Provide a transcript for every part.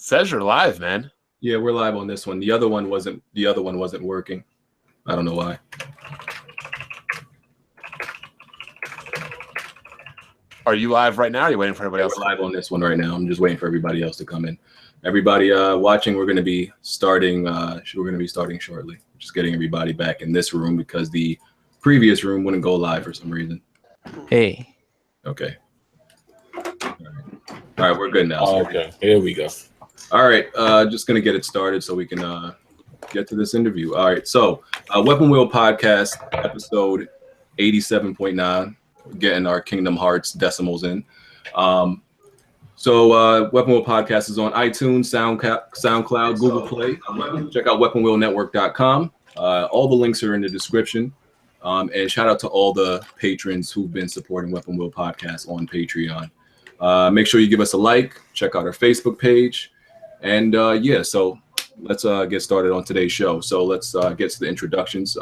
Says you're live, man. Yeah, we're live on this one. The other one wasn't working. I don't know why. Are you live right now? Or are you waiting for everybody else? We're live on this one right now. I'm just waiting for everybody else to come in. Everybody watching, we're going to be starting shortly. Just getting everybody back in this room because the previous room wouldn't go live for some reason. Hey. Okay. All right, we're good now. Oh, okay, here we go. All right, just gonna get it started so we can get to this interview. All right, so Weapon Wheel Podcast, episode 87.9, getting our Kingdom Hearts decimals in. So Weapon Wheel Podcast is on iTunes, SoundCloud, Google Play. Check out weaponwheelnetwork.com. All the links are in the description. And shout out to all the patrons who've been supporting Weapon Wheel Podcast on Patreon. Make sure you give us a like, check out our Facebook page. And so let's get started on today's show. So let's get to the introductions.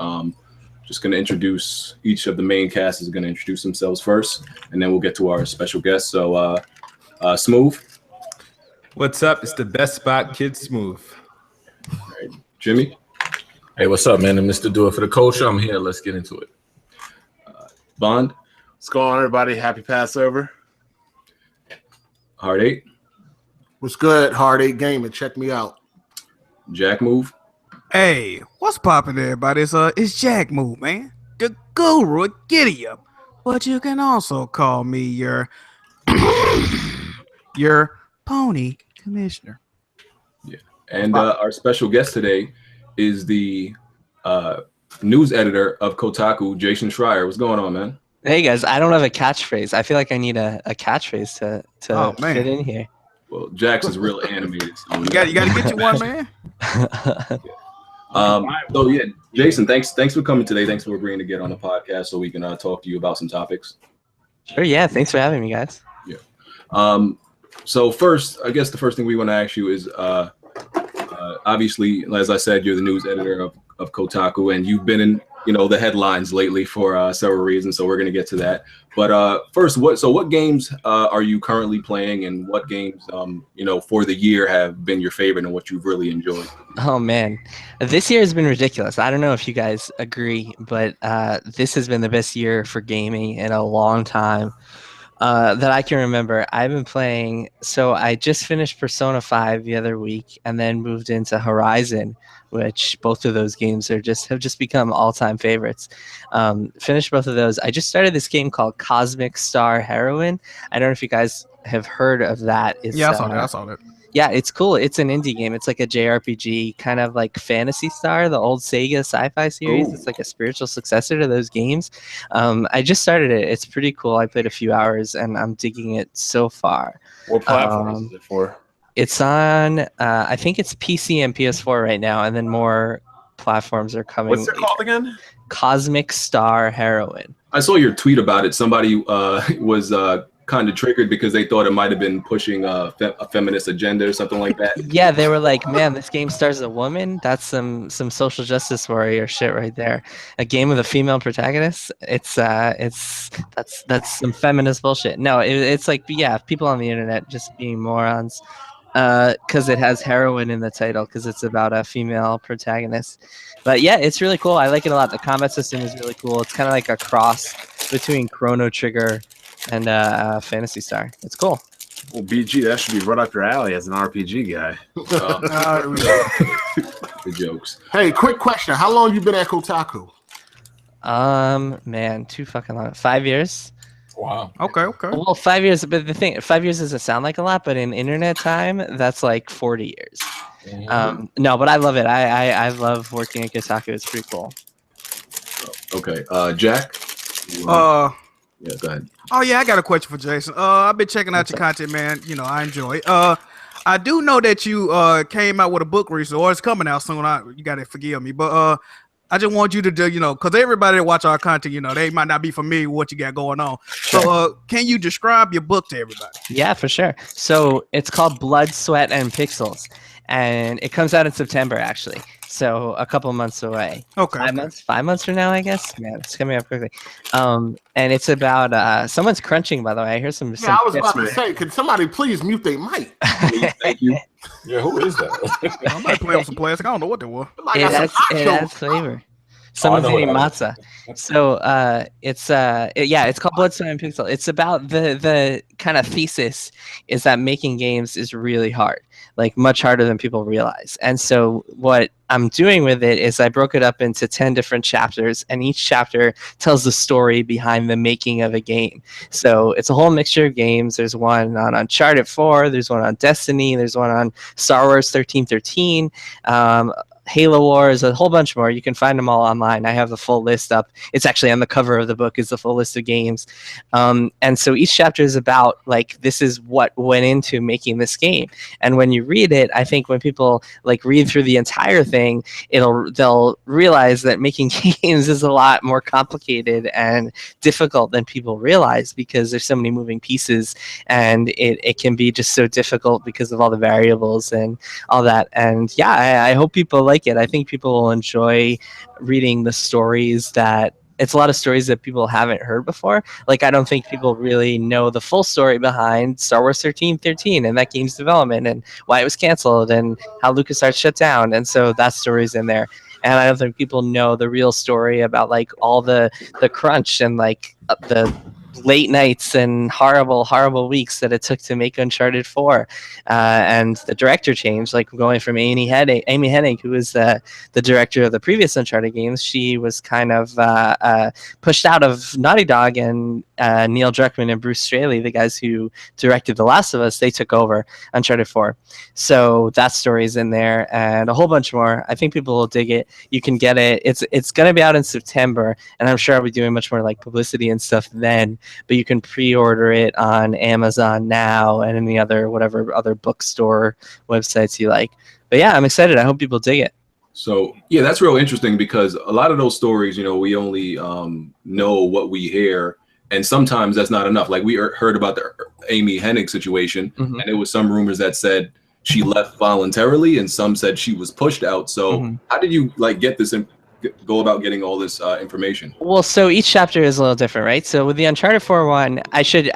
Just going to introduce each of the main cast is going to introduce themselves first, and then we'll get to our special guest. So Smooth. What's up? It's the best spot, Kid Smooth. All right. Jimmy. Hey, what's up, man? I'm Mr. Do It for the Culture. I'm here. Let's get into it. Bond. What's going on, everybody? Happy Passover. Hard 8. What's good, Hard 8 Gaming? Check me out. Jack Move. Hey, what's poppin' everybody? It's Jack Move, man. The guru at Giddy Up. But you can also call me your pony commissioner. Yeah. And our special guest today is the news editor of Kotaku, Jason Schreier. What's going on, man? Hey guys, I don't have a catchphrase. I feel like I need a catchphase to fit in here. Well, Jax is real animated. So You gotta get you one, man. So yeah, Jason, thanks for coming today. Thanks for agreeing to get on the podcast so we can talk to you about some topics. Sure, yeah. Thanks for having me, guys. Yeah. So first, I guess the first thing we want to ask you is, obviously, as I said, you're the news editor of Kotaku, and you've been in the headlines lately for several reasons. So we're going to get to that. But first, what games are you currently playing, and what games for the year have been your favorite and what you've really enjoyed? Oh man, this year has been ridiculous. I don't know if you guys agree, but this has been the best year for gaming in a long time that I can remember. I've been playing. So I just finished Persona 5 the other week, and then moved into Horizon, which both of those games have just become all-time favorites. Finished both of those. I just started this game called Cosmic Star Heroine. I don't know if you guys have heard of that. I saw that. Yeah, it's cool. It's an indie game. It's like a JRPG, kind of like Phantasy Star, the old Sega sci-fi series. Ooh. It's like a spiritual successor to those games. I just started it. It's pretty cool. I played a few hours, and I'm digging it so far. What platform is it for? It's on, I think it's PC and PS4 right now, and then more platforms are coming. What's it called again? Cosmic Star Heroine. I saw your tweet about it. Somebody was kind of triggered because they thought it might have been pushing a feminist agenda or something like that. Yeah, they were like, man, this game stars a woman? That's some social justice warrior shit right there. A game with a female protagonist? That's some feminist bullshit. No, it's like, yeah, people on the internet just being morons. Because it has heroine in the title, because it's about a female protagonist. But yeah, it's really cool. I like it a lot. The combat system is really cool. It's kind of like a cross between Chrono Trigger and Phantasy Star. It's cool. Well, BG, that should be right up your alley as an RPG guy. The jokes. Hey, quick question. How long you been at Kotaku? Man, too fucking long. 5 years. Wow. Okay. Well, 5 years, but the thing, 5 years doesn't sound like a lot, but in internet time, that's like 40 years. Mm-hmm. No, but I love it. I love working at Kotaku. It's pretty cool. Okay. Jack? Yeah, go ahead. Oh yeah, I got a question for Jason. I've been checking out your content, man. I enjoy it. I do know that you came out with a book recently, or it's coming out soon. You gotta forgive me, but I just want you to do, because everybody that watch our content, they might not be familiar with what you got going on. So can you describe your book to everybody? Yeah, for sure. So it's called Blood, Sweat, and Pixels. and it comes out in September actually. So a couple months away. Okay. 5 months from now, I guess. Man, it's coming up quickly. And it's about someone's crunching, by the way. I hear some. Yeah, I was about to say, could somebody please mute their mic? Thank you. Yeah, who is that? I might play with some plastic. I don't know what they were. Somebody It got some adds nachos. flavor. Someone's know eating what matzah. So it's called Bloodstone and Pixel. It's about the kind of thesis is that making games is really hard, like much harder than people realize. And so what I'm doing with it is I broke it up into 10 different chapters, and each chapter tells the story behind the making of a game. So it's a whole mixture of games. There's one on Uncharted 4, there's one on Destiny, there's one on Star Wars 1313, Halo Wars, a whole bunch more. You can find them all online. I have the full list up. It's actually on the cover of the book is the full list of games. And so each chapter is about like, this is what went into making this game. And when you read it, I think when people like read through the entire thing, they'll realize that making games is a lot more complicated and difficult than people realize, because there's so many moving pieces, and it can be just so difficult because of all the variables and all that. And yeah, I hope people like it. I think people will enjoy reading the stories that it's a lot of stories that people haven't heard before. Like, I don't think people really know the full story behind Star Wars 1313 and that game's development and why it was canceled and how LucasArts shut down. And so that story's in there. And I don't think people know the real story about like all the crunch and like the late nights and horrible weeks that it took to make Uncharted 4, and the director change, like going from Amy Hennig, who was the director of the previous Uncharted games. She was kind of pushed out of Naughty Dog, and Neil Druckmann and Bruce Straley, the guys who directed The Last of Us, they took over Uncharted 4. So that story's in there, and a whole bunch more. I think people will dig it. You can get it. It's going to be out in September, and I'm sure I'll be doing much more like publicity and stuff then. But you can pre-order it on Amazon now and any other whatever other bookstore websites you like. But yeah, I'm excited. I hope people dig it. So yeah, that's real interesting, because a lot of those stories, you know, we only know what we hear, and sometimes that's not enough. Like we heard about the Amy Hennig situation, and there was some rumors that said she left voluntarily, and some said she was pushed out. So how did you like get this go about getting all this information? Well, so each chapter is a little different, right? So with the Uncharted 4 one, I should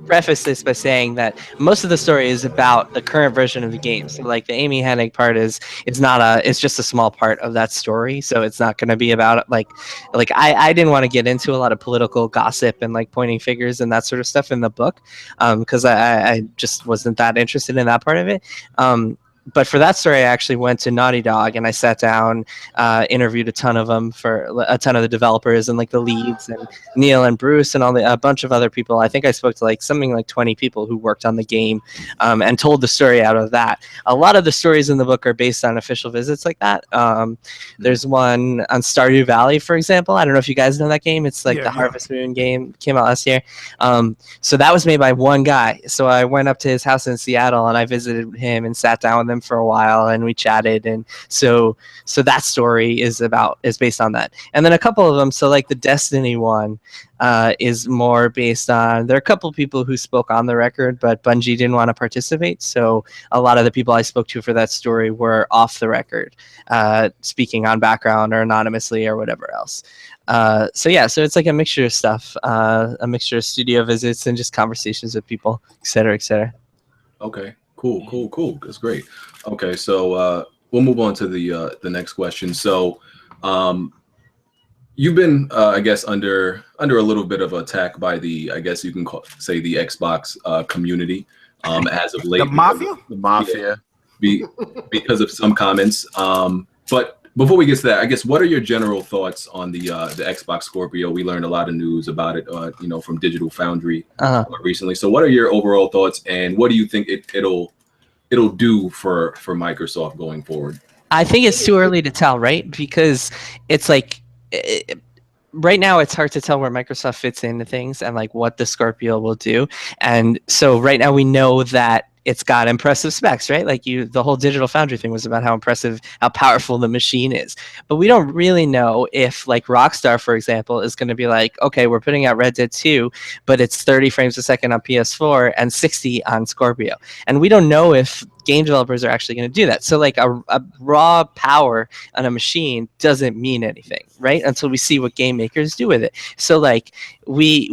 preface this by saying that most of the story is about the current version of the game. So like the Amy Hennig part it's just a small part of that story. So it's not going to be about like I didn't want to get into a lot of political gossip and like pointing fingers and that sort of stuff in the book, because I just wasn't that interested in that part of it. But for that story, I actually went to Naughty Dog and I sat down, interviewed a ton of them, for a ton of the developers and like the leads and Neil and Bruce and a bunch of other people. I think I spoke to like something like 20 people who worked on the game, and told the story out of that. A lot of the stories in the book are based on official visits like that. There's one on Stardew Valley, for example. I don't know if you guys know that game. It's like the Harvest Moon game, came out last year. So that was made by one guy. So I went up to his house in Seattle and I visited him and sat down with him for a while and we chatted, and so that story is based on that. And then a couple of them, so like the Destiny one is more based on, there are a couple of people who spoke on the record, but Bungie didn't want to participate, so a lot of the people I spoke to for that story were off the record, speaking on background or anonymously or whatever else. So it's like a mixture of stuff, a mixture of studio visits and just conversations with people, etc. Okay. Cool. That's great. Okay, so we'll move on to the next question. So, you've been, I guess, under a little bit of attack by the, I guess you can say the Xbox community, as of late. The mafia. Because of some comments. But before we get to that, I guess, what are your general thoughts on the Xbox Scorpio? We learned a lot of news about it, from Digital Foundry recently. So what are your overall thoughts, and what do you think it'll do for Microsoft going forward? I think it's too early to tell, right? Because it's like right now it's hard to tell where Microsoft fits into things and like what the Scorpio will do. And so right now we know that it's got impressive specs, right? Like the whole Digital Foundry thing was about how powerful the machine is. But we don't really know if like Rockstar, for example, is going to be like, okay, we're putting out Red Dead 2, but it's 30 frames a second on PS4 and 60 on Scorpio. And we don't know if game developers are actually going to do that. So like a raw power on a machine doesn't mean anything, right? Until we see what game makers do with it. So like we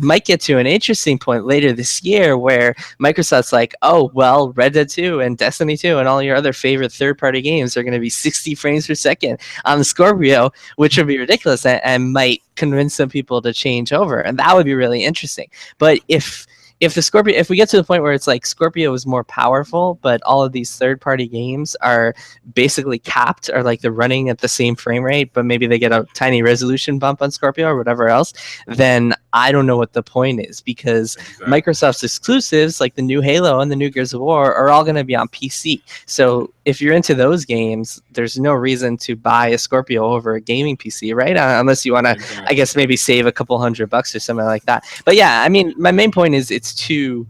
might get to an interesting point later this year where Microsoft's like, oh, well, Red Dead 2 and Destiny 2 and all your other favorite third-party games are going to be 60 frames per second on the Scorpio, which would be ridiculous and might convince some people to change over. And that would be really interesting. But if we get to the point where it's like Scorpio is more powerful, but all of these third-party games are basically capped, or like they're running at the same frame rate, but maybe they get a tiny resolution bump on Scorpio or whatever else, then I don't know what the point is, because Microsoft's exclusives, like the new Halo and the new Gears of War, are all going to be on PC. So if you're into those games, there's no reason to buy a Scorpio over a gaming PC, right? Unless you want to, I guess, maybe save a couple $100 or something like that. But yeah, I mean, my main point is it's too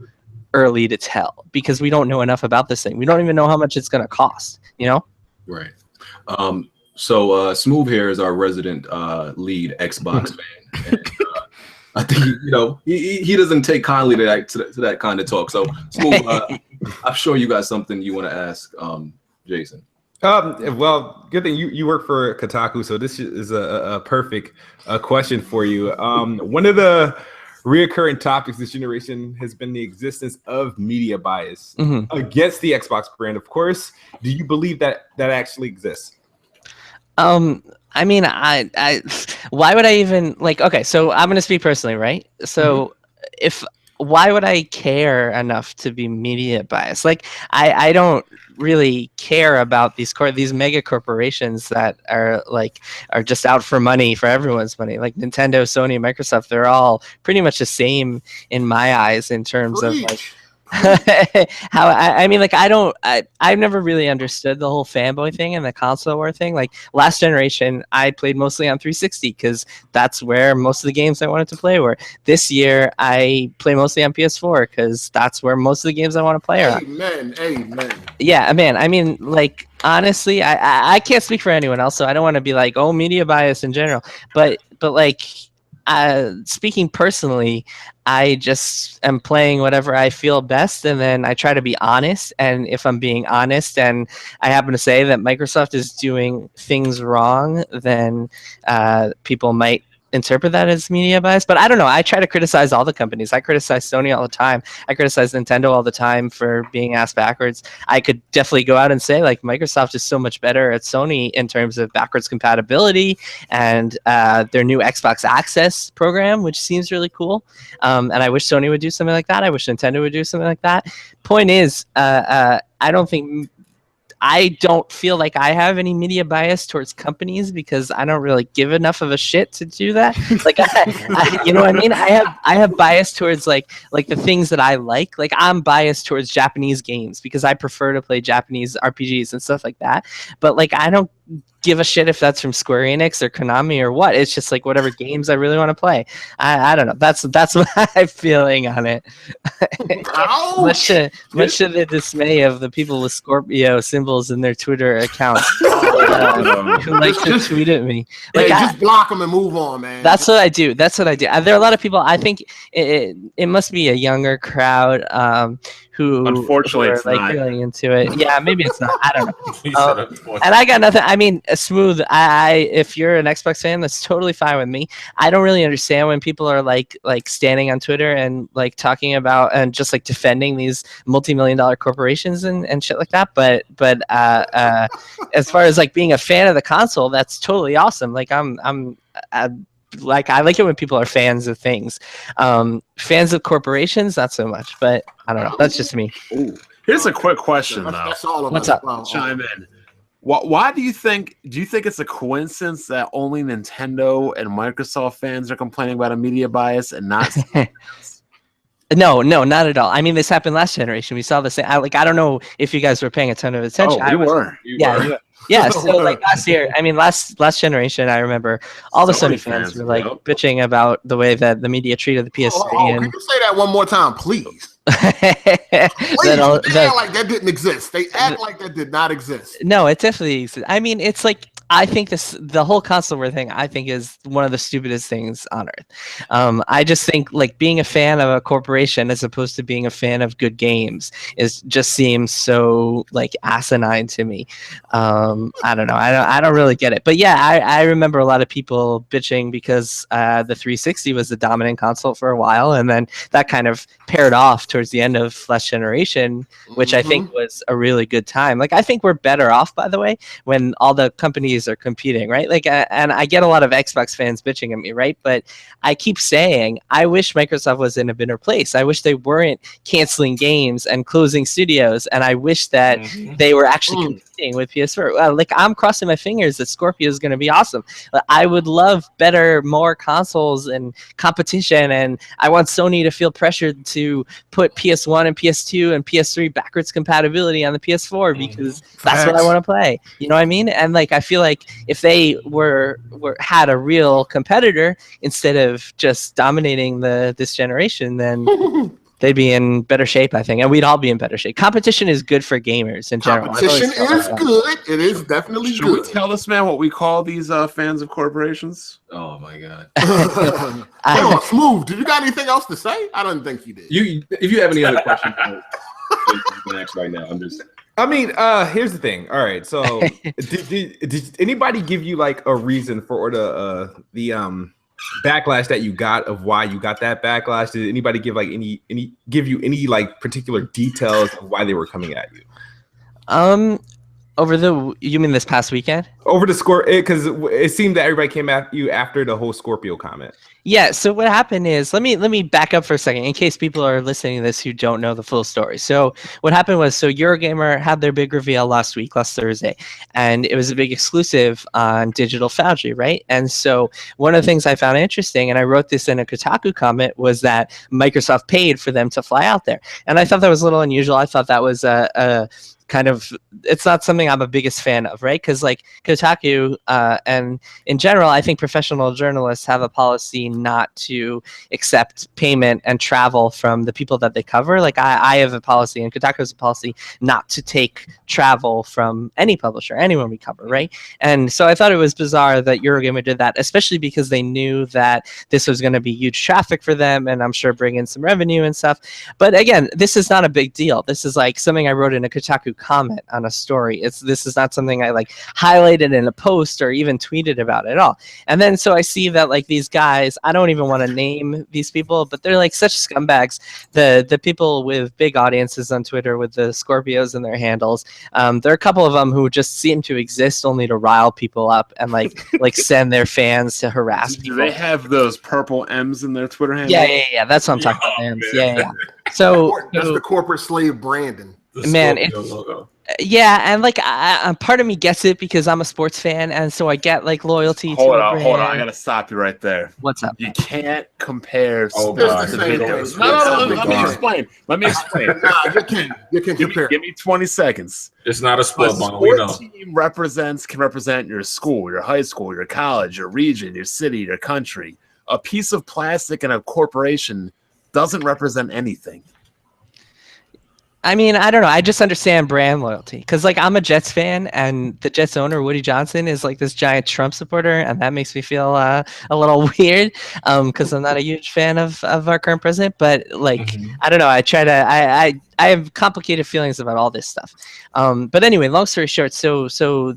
early to tell because we don't know enough about this thing. We don't even know how much it's going to cost, you know? Right. So Smooth here is our resident lead Xbox fan. And, I think he doesn't take kindly to that kind of talk. So Smooth, I'm sure you got something you want to ask Jason. Well, good thing you work for Kotaku, so this is a perfect question for you. One of the reoccurring topics this generation has been the existence of media bias against the Xbox brand. Of course, do you believe that actually exists? I mean, I why would I even okay, so I'm going to speak personally, right? So why would I care enough to be media biased? Like, I don't really care about these mega corporations that are just out for money, for everyone's money. Like Nintendo, Sony, Microsoft, they're all pretty much the same in my eyes in terms of like how I mean, like I've never really understood the whole fanboy thing and the console war thing. Like last generation, I played mostly on 360 because that's where most of the games I wanted to play were. This year, I play mostly on PS4 because that's where most of the games I want to play are. Amen. Yeah, man. I mean, like honestly, I can't speak for anyone else, so I don't want to be like, oh, media bias in general. But like. Speaking personally, I just am playing whatever I feel best, and then I try to be honest. And if I'm being honest and I happen to say that Microsoft is doing things wrong, then people might interpret that as media bias. But I don't know. I try to criticize all the companies. I criticize Sony all the time. I criticize Nintendo all the time for being ass backwards. I could definitely go out and say like Microsoft is so much better at Sony in terms of backwards compatibility and their new Xbox Access program, which seems really cool. And I wish Sony would do something like that. I wish Nintendo would do something like that. Point is, I don't feel like I have any media bias towards companies because I don't really give enough of a shit to do that. Like, you know what I mean? I have bias towards like the things that I like. Like I'm biased towards Japanese games because I prefer to play Japanese RPGs and stuff like that. But like, I don't give a shit if that's from Square Enix or Konami or what. It's just like whatever games I really want to play. I don't know. That's what I'm feeling on it. much to the dismay of the people with Scorpio symbols in their Twitter accounts who like to tweet at me. Like, just block them and move on, man. That's what I do. There are a lot of people. I think it must be a younger crowd who unfortunately are it's like not. Really into it. Yeah, maybe it's not. I don't know. And I got nothing. I mean, Smooth. If you're an Xbox fan, that's totally fine with me. I don't really understand when people are like standing on Twitter and like talking about and just like defending these multi-million-dollar corporations and shit like that. But as far as like being a fan of the console, that's totally awesome. Like I like it when people are fans of things. Fans of corporations, not so much. But I don't know. That's just me. Ooh. Here's a quick question though. That's all of What's us. up? Chime in. Why do you think it's a coincidence that only Nintendo and Microsoft fans are complaining about a media bias and not No, not at all. I mean, this happened last generation. We saw the same. I don't know if you guys were paying a ton of attention. Oh, we were. Yeah. So like last year, I mean, last generation, I remember all the Sony fans were like bitching about the way that the media treated the PS3. Can you say that one more time, please? They act like that didn't exist. They act like that did not exist. No, it definitely exists. I mean, it's like I think the whole console war thing, I think, is one of the stupidest things on earth. I just think like being a fan of a corporation as opposed to being a fan of good games just seems so like asinine to me. I don't know. I don't really get it. But yeah, I remember a lot of people bitching because the 360 was the dominant console for a while, and then that kind of paired off towards the end of last generation, which I think was a really good time. Like I think we're better off, by the way, when all the companies are competing, right? Like, and I get a lot of Xbox fans bitching at me, right? But I keep saying I wish Microsoft was in a better place. I wish they weren't canceling games and closing studios, and I wish that they were actually competing with PS4. Like I'm crossing my fingers that Scorpio is going to be awesome. I would love more consoles and competition, and I want Sony to feel pressured to put PS1 and PS2 and PS3 backwards compatibility on the PS4 because that's what I want to play. You know what I mean? And like I feel like if they had a real competitor instead of just dominating this generation, then they'd be in better shape, I think, and we'd all be in better shape. Competition is good for gamers in general. Competition is good. It is definitely Should good. we tell this man what we call these fans of corporations? Oh my god. Hold on, Smooth. Did you got anything else to say? I don't think you did. If you have any other questions, you can ask right now. I'm just. I mean, here's the thing. All right, so did anybody give you like a reason for the backlash that you got of why you got that backlash? Did anybody give like give you any like particular details of why they were coming at you? You mean this past weekend? Over the Scorpio, because it seemed that everybody came at you after the whole Scorpio comment. Yeah, so what happened is, let me back up for a second in case people are listening to this who don't know the full story. So what happened was, Eurogamer had their big reveal last Thursday, and it was a big exclusive on Digital Foundry, right? And so one of the things I found interesting, and I wrote this in a Kotaku comment, was that Microsoft paid for them to fly out there. And I thought that was a little unusual. I thought that was a kind of, it's not something I'm a biggest fan of, right? Because like Kotaku and in general, I think professional journalists have a policy not to accept payment and travel from the people that they cover. Like I have a policy, and Kotaku has a policy not to take travel from any publisher, anyone we cover, right? And so I thought it was bizarre that Eurogamer did that, especially because they knew that this was going to be huge traffic for them, and I'm sure bring in some revenue and stuff. But again, this is not a big deal. This is like something I wrote in a Kotaku comment on a story. This is not something I like highlighted in a post or even tweeted about at all. And then so I see that like these guys, I don't even want to name these people, but they're like such scumbags. The people with big audiences on Twitter with the Scorpios in their handles, there are a couple of them who just seem to exist only to rile people up and like send their fans to harass people. Do they have those purple M's in their Twitter handle? Yeah. That's what I'm talking about, M's. Yeah. So That's the corporate slave Brandon. Man, yeah, and like part of me gets it because I'm a sports fan, and so I get like loyalty. Hold on, I gotta stop you right there. What's up? You can't compare. No, let me explain. Nah, you can compare. Give me 20 seconds. It's not a A sport ball. We know. sport team can represent your school, your high school, your college, your region, your city, your country. A piece of plastic in a corporation doesn't represent anything. I mean, I don't know. I just understand brand loyalty because, like, I'm a Jets fan, and the Jets owner Woody Johnson is like this giant Trump supporter, and that makes me feel a little weird because I'm not a huge fan of our current president. But like, I don't know. I have complicated feelings about all this stuff. But anyway, long story short, so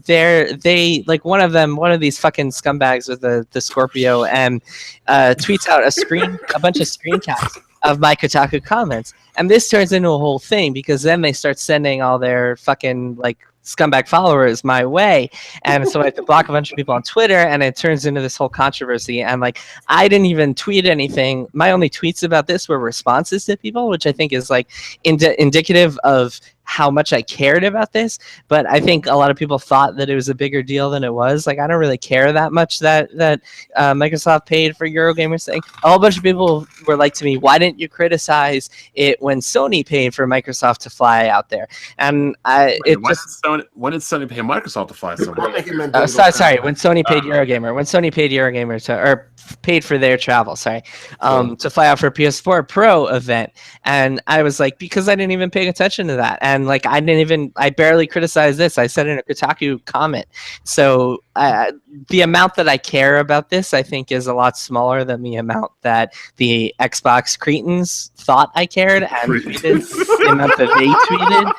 they like one of these fucking scumbags with the Scorpio and tweets out a bunch of screen caps of my Kotaku comments. And this turns into a whole thing because then they start sending all their fucking like scumbag followers my way. And so I have to block a bunch of people on Twitter, and it turns into this whole controversy. And like, I didn't even tweet anything. My only tweets about this were responses to people, which I think is like indicative of how much I cared about this. But I think a lot of people thought that it was a bigger deal than it was. Like, I don't really care that much that Microsoft paid for Eurogamer thing. A whole bunch of people were like to me, why didn't you criticize it when Sony paid for Microsoft to fly out there? And when did Sony pay Microsoft to fly somewhere? Sorry, when Sony paid Eurogamer, or paid for their travel, to fly out for a PS4 Pro event. And I was like, because I didn't even pay attention to that. and like I barely criticized this. I said in a Kotaku comment. So the amount that I care about this, I think, is a lot smaller than the amount that the Xbox cretins thought I cared, and tweeted the amount that they tweeted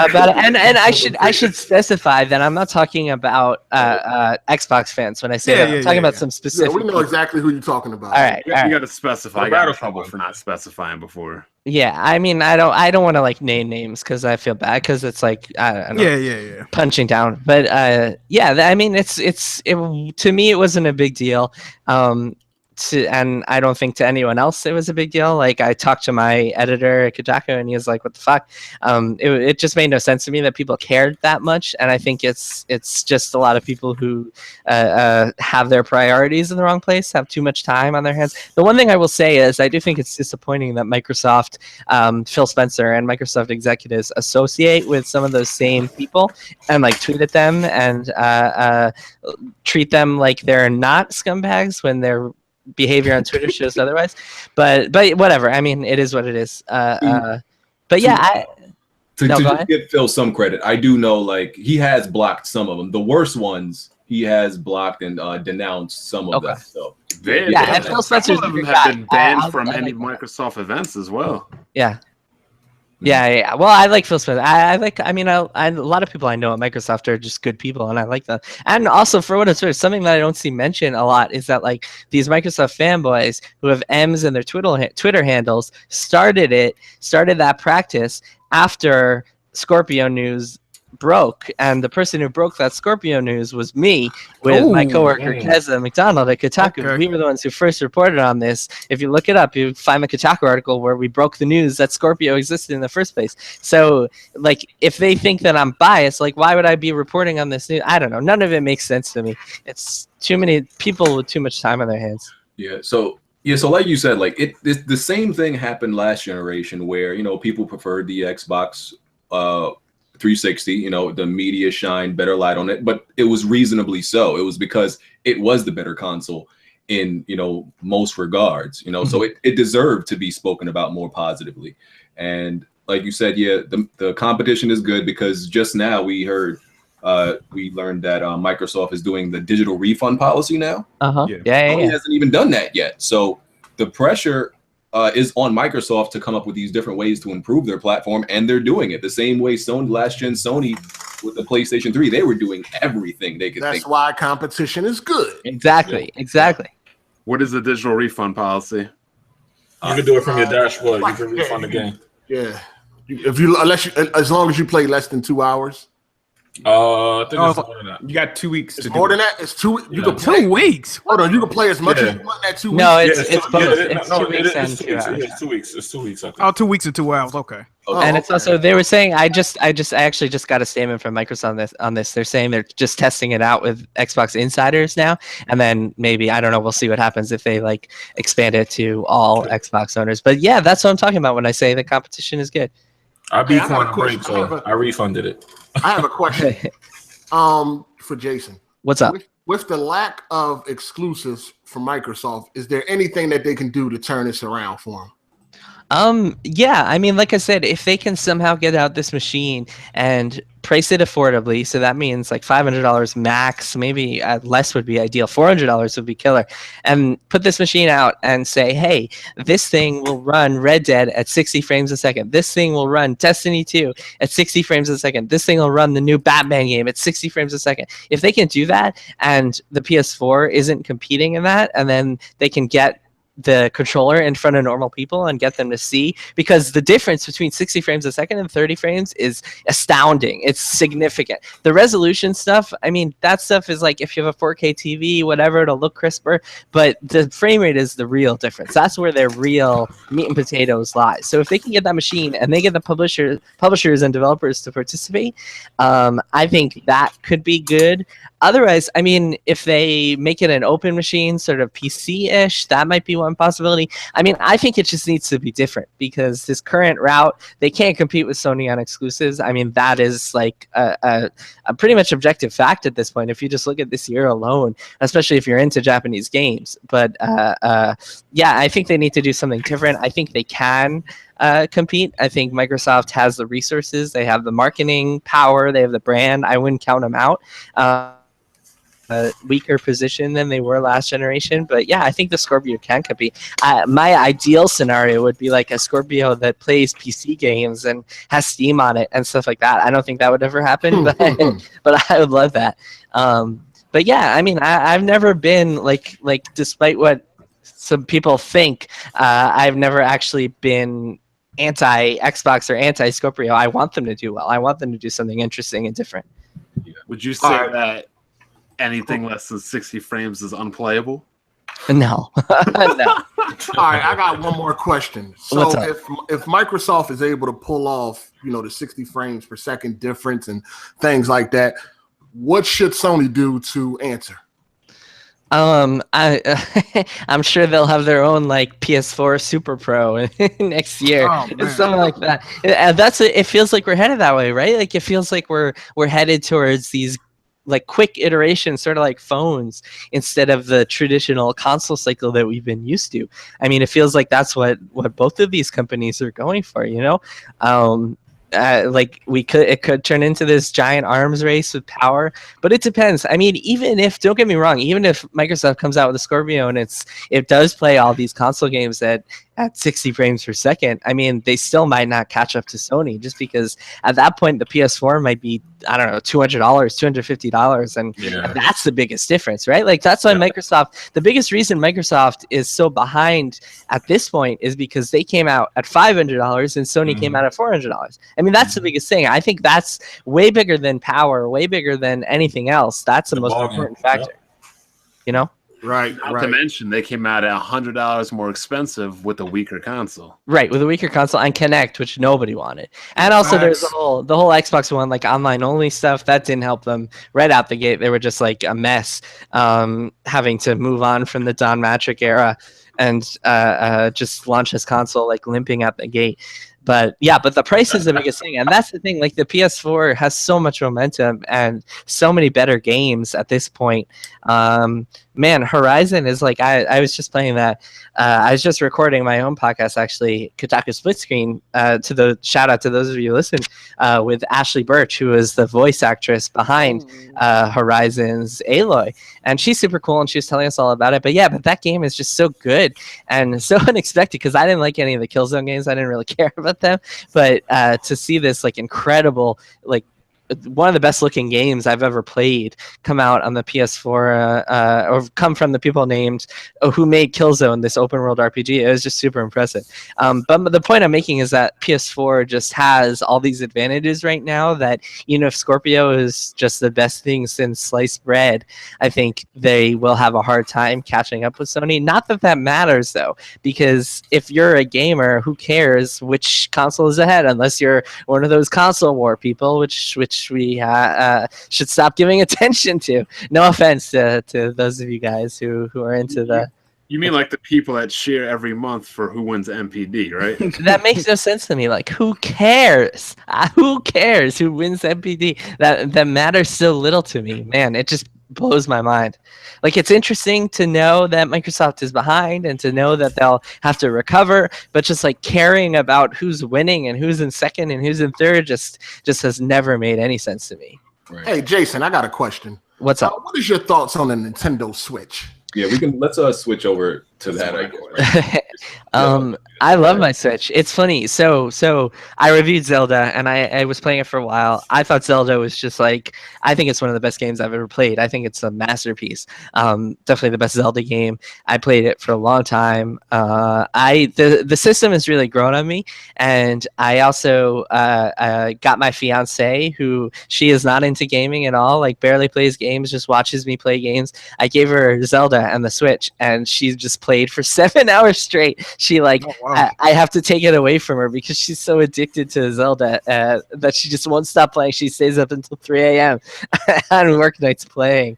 about it. And I should specify that I'm not talking about Xbox fans when I say that. I'm talking about some specific. We know exactly who you're talking about. All right, You got to specify. I got in trouble for not specifying before. Yeah, I mean, I don't want to like name names because I feel bad because it's like I don't know, punching down. But I mean, to me it wasn't a big deal. And I don't think to anyone else it was a big deal. Like I talked to my editor at Kotaku and he was like, "What the fuck?" It just made no sense to me that people cared that much, and I think it's just a lot of people who have their priorities in the wrong place, have too much time on their hands. The one thing I will say is I do think it's disappointing that Microsoft, Phil Spencer and Microsoft executives associate with some of those same people and like tweet at them and treat them like they're not scumbags when their behavior on Twitter shows otherwise. But whatever. I mean, it is what it is. But yeah, to give Phil some credit, I do know like he has blocked some of them. The worst ones he has blocked and denounced some of them. So and Phil Spencer's have been banned from any Microsoft events as well. Yeah. Well, I like Phil Spencer. I mean, a lot of people I know at Microsoft are just good people, and I like them. And also, for what it's worth, something that I don't see mentioned a lot is that like these Microsoft fanboys who have M's in their Twitter handles started that practice after Scorpio news broke, and the person who broke that Scorpio news was me with my coworker Keza McDonald at Kotaku. Okay. We were the ones who first reported on this. If you look it up, you find the Kotaku article where we broke the news that Scorpio existed in the first place. So like if they think that I'm biased, like why would I be reporting on this news? I don't know. None of it makes sense to me. It's too many people with too much time on their hands. So like you said, like the same thing happened last generation where, you know, people preferred the Xbox 360, you know, the media shined better light on it, but it was reasonably so. It was because it was the better console in, you know, most regards, you know, so it deserved to be spoken about more positively. And like you said, the competition is good because just now we learned that Microsoft is doing the digital refund policy now. Sony hasn't even done that yet. So the pressure is on Microsoft to come up with these different ways to improve their platform, and they're doing it the same way last gen Sony with the PlayStation 3. They were doing everything they could. That's why competition is good. Exactly. What is the digital refund policy? You can do it from your dashboard. You can refund the game. Yeah, as long as you play less than 2 hours. I think it's more than that. You got 2 weeks. It's more than that. It's 2. You can play 2 weeks. Hold on, you can play as much as you want that 2 weeks. No, it's both. It's 2 weeks and 2 hours. It's 2 weeks. It's 2 weeks. I think. Oh, 2 weeks and 2 hours. Okay. And it's also they were saying I actually just got a statement from Microsoft on this. They're saying they're just testing it out with Xbox insiders now, and then maybe I don't know. We'll see what happens if they like expand it to all Xbox owners. But yeah, that's what I'm talking about when I say the competition is good. I beat Quantum Break, so I refunded it. I have a question. For Jason. What's up? With the lack of exclusives from Microsoft, is there anything that they can do to turn this around for them? Yeah, I mean, like I said, if they can somehow get out this machine and price it affordably, so that means like $500 max, maybe less would be ideal. $400 would be killer. And put this machine out and say, hey, this thing will run Red Dead at 60 frames a second. This thing will run Destiny 2 at 60 frames a second. This thing will run the new Batman game at 60 frames a second. If they can do that and the PS4 isn't competing in that, and then they can get the controller in front of normal people and get them to see, because the difference between 60 frames a second and 30 frames is astounding. It's significant. The resolution stuff, I mean, that stuff is like if you have a 4K TV, whatever, it'll look crisper, but the frame rate is the real difference. That's where their real meat and potatoes lie. So if they can get that machine and they get the publishers and developers to participate, I think that could be good. Otherwise, I mean, if they make it an open machine, sort of PC-ish, that might be one one possibility. I mean, I think it just needs to be different because this current route, they can't compete with Sony on exclusives. I mean, that is like a pretty much objective fact at this point. If you just look at this year alone, especially if you're into Japanese games. But yeah, I think they need to do something different. I think they can compete. I think Microsoft has the resources. They have the marketing power. They have the brand. I wouldn't count them out. Weaker position than they were last generation, but yeah, I think the Scorpio can compete. My ideal scenario would be like a Scorpio that plays PC games and has Steam on it and stuff like that. I don't think that would ever happen, but I would love that. But yeah, I mean, I've never been like despite what some people think, I've never actually been anti Xbox or anti Scorpio. I want them to do well. I want them to do something interesting and different. Would you say that anything less than 60 frames is unplayable? No. No. All right, I got one more question. So if Microsoft is able to pull off, the 60 frames per second difference and things like that, what should Sony do to answer? I'm sure they'll have their own like PS4 Super Pro next year, something like that. It feels like we're headed that way, right? Like it feels like we're headed towards these like quick iterations, sort of like phones, instead of the traditional console cycle that we've been used to. I mean, it feels like that's what both of these companies are going for, like it could turn into this giant arms race with power, but it depends. I mean, don't get me wrong, even if Microsoft comes out with a Scorpio and it does play all these console games at 60 frames per second, I mean, they still might not catch up to Sony, just because at that point the PS4 might be, I don't know, $200, $250, and that's the biggest difference, right? Like that's why the biggest reason Microsoft is so behind at this point is because they came out at $500 and Sony came out at $400. I mean, that's the biggest thing. I think that's way bigger than power, way bigger than anything else. That's the most important factor, Right. Not to mention, they came out at $100 more expensive with a weaker console. Right, with a weaker console and Kinect, which nobody wanted. And also, there's the whole Xbox One, like online only stuff that didn't help them right out the gate. They were just like a mess, having to move on from the Don Matrick era and just launch this console like limping out the gate. But the price is the biggest thing, and that's the thing. Like the PS4 has so much momentum and so many better games at this point. Man, Horizon is like I was just playing that. I was just recording my own podcast, actually, Kotaku Split Screen. Shout out to those of you listening, with Ashley Birch, who is the voice actress behind Horizon's Aloy, and she's super cool, and she was telling us all about it. But that game is just so good and so unexpected, because I didn't like any of the Killzone games. I didn't really care about them, but to see this like incredible, like one of the best looking games I've ever played come out on the PS4, or come from the people named who made Killzone, this open world RPG. It was just super impressive. But the point I'm making is that PS4 just has all these advantages right now that, if Scorpio is just the best thing since sliced bread, I think they will have a hard time catching up with Sony. Not that matters though, because if you're a gamer, who cares which console is ahead, unless you're one of those console war people, which we should stop giving attention to. No offense to those of you guys who are into the... You mean like the people that cheer every month for who wins MPD, right? That makes no sense to me. Like, who cares? Who cares who wins MPD? That matters so little to me. Man, it just blows my mind. Like, it's interesting to know that Microsoft is behind and to know that they'll have to recover, but just like caring about who's winning and who's in second and who's in third just has never made any sense to me. Right. Hey, Jason, I got a question. What's up? What is your thoughts on the Nintendo Switch? Yeah, let's switch over to that, I guess. Right? I love my Switch. It's funny. So I reviewed Zelda, and I was playing it for a while. I thought Zelda was just like, I think it's one of the best games I've ever played. I think it's a masterpiece. Definitely the best Zelda game. I played it for a long time. The system has really grown on me, and I also got my fiance, who she is not into gaming at all, like barely plays games, just watches me play games. I gave her Zelda and the Switch, and she just played for 7 hours straight. She like, I have to take it away from her because she's so addicted to Zelda that she just won't stop playing. She stays up until 3 a.m. on work nights playing.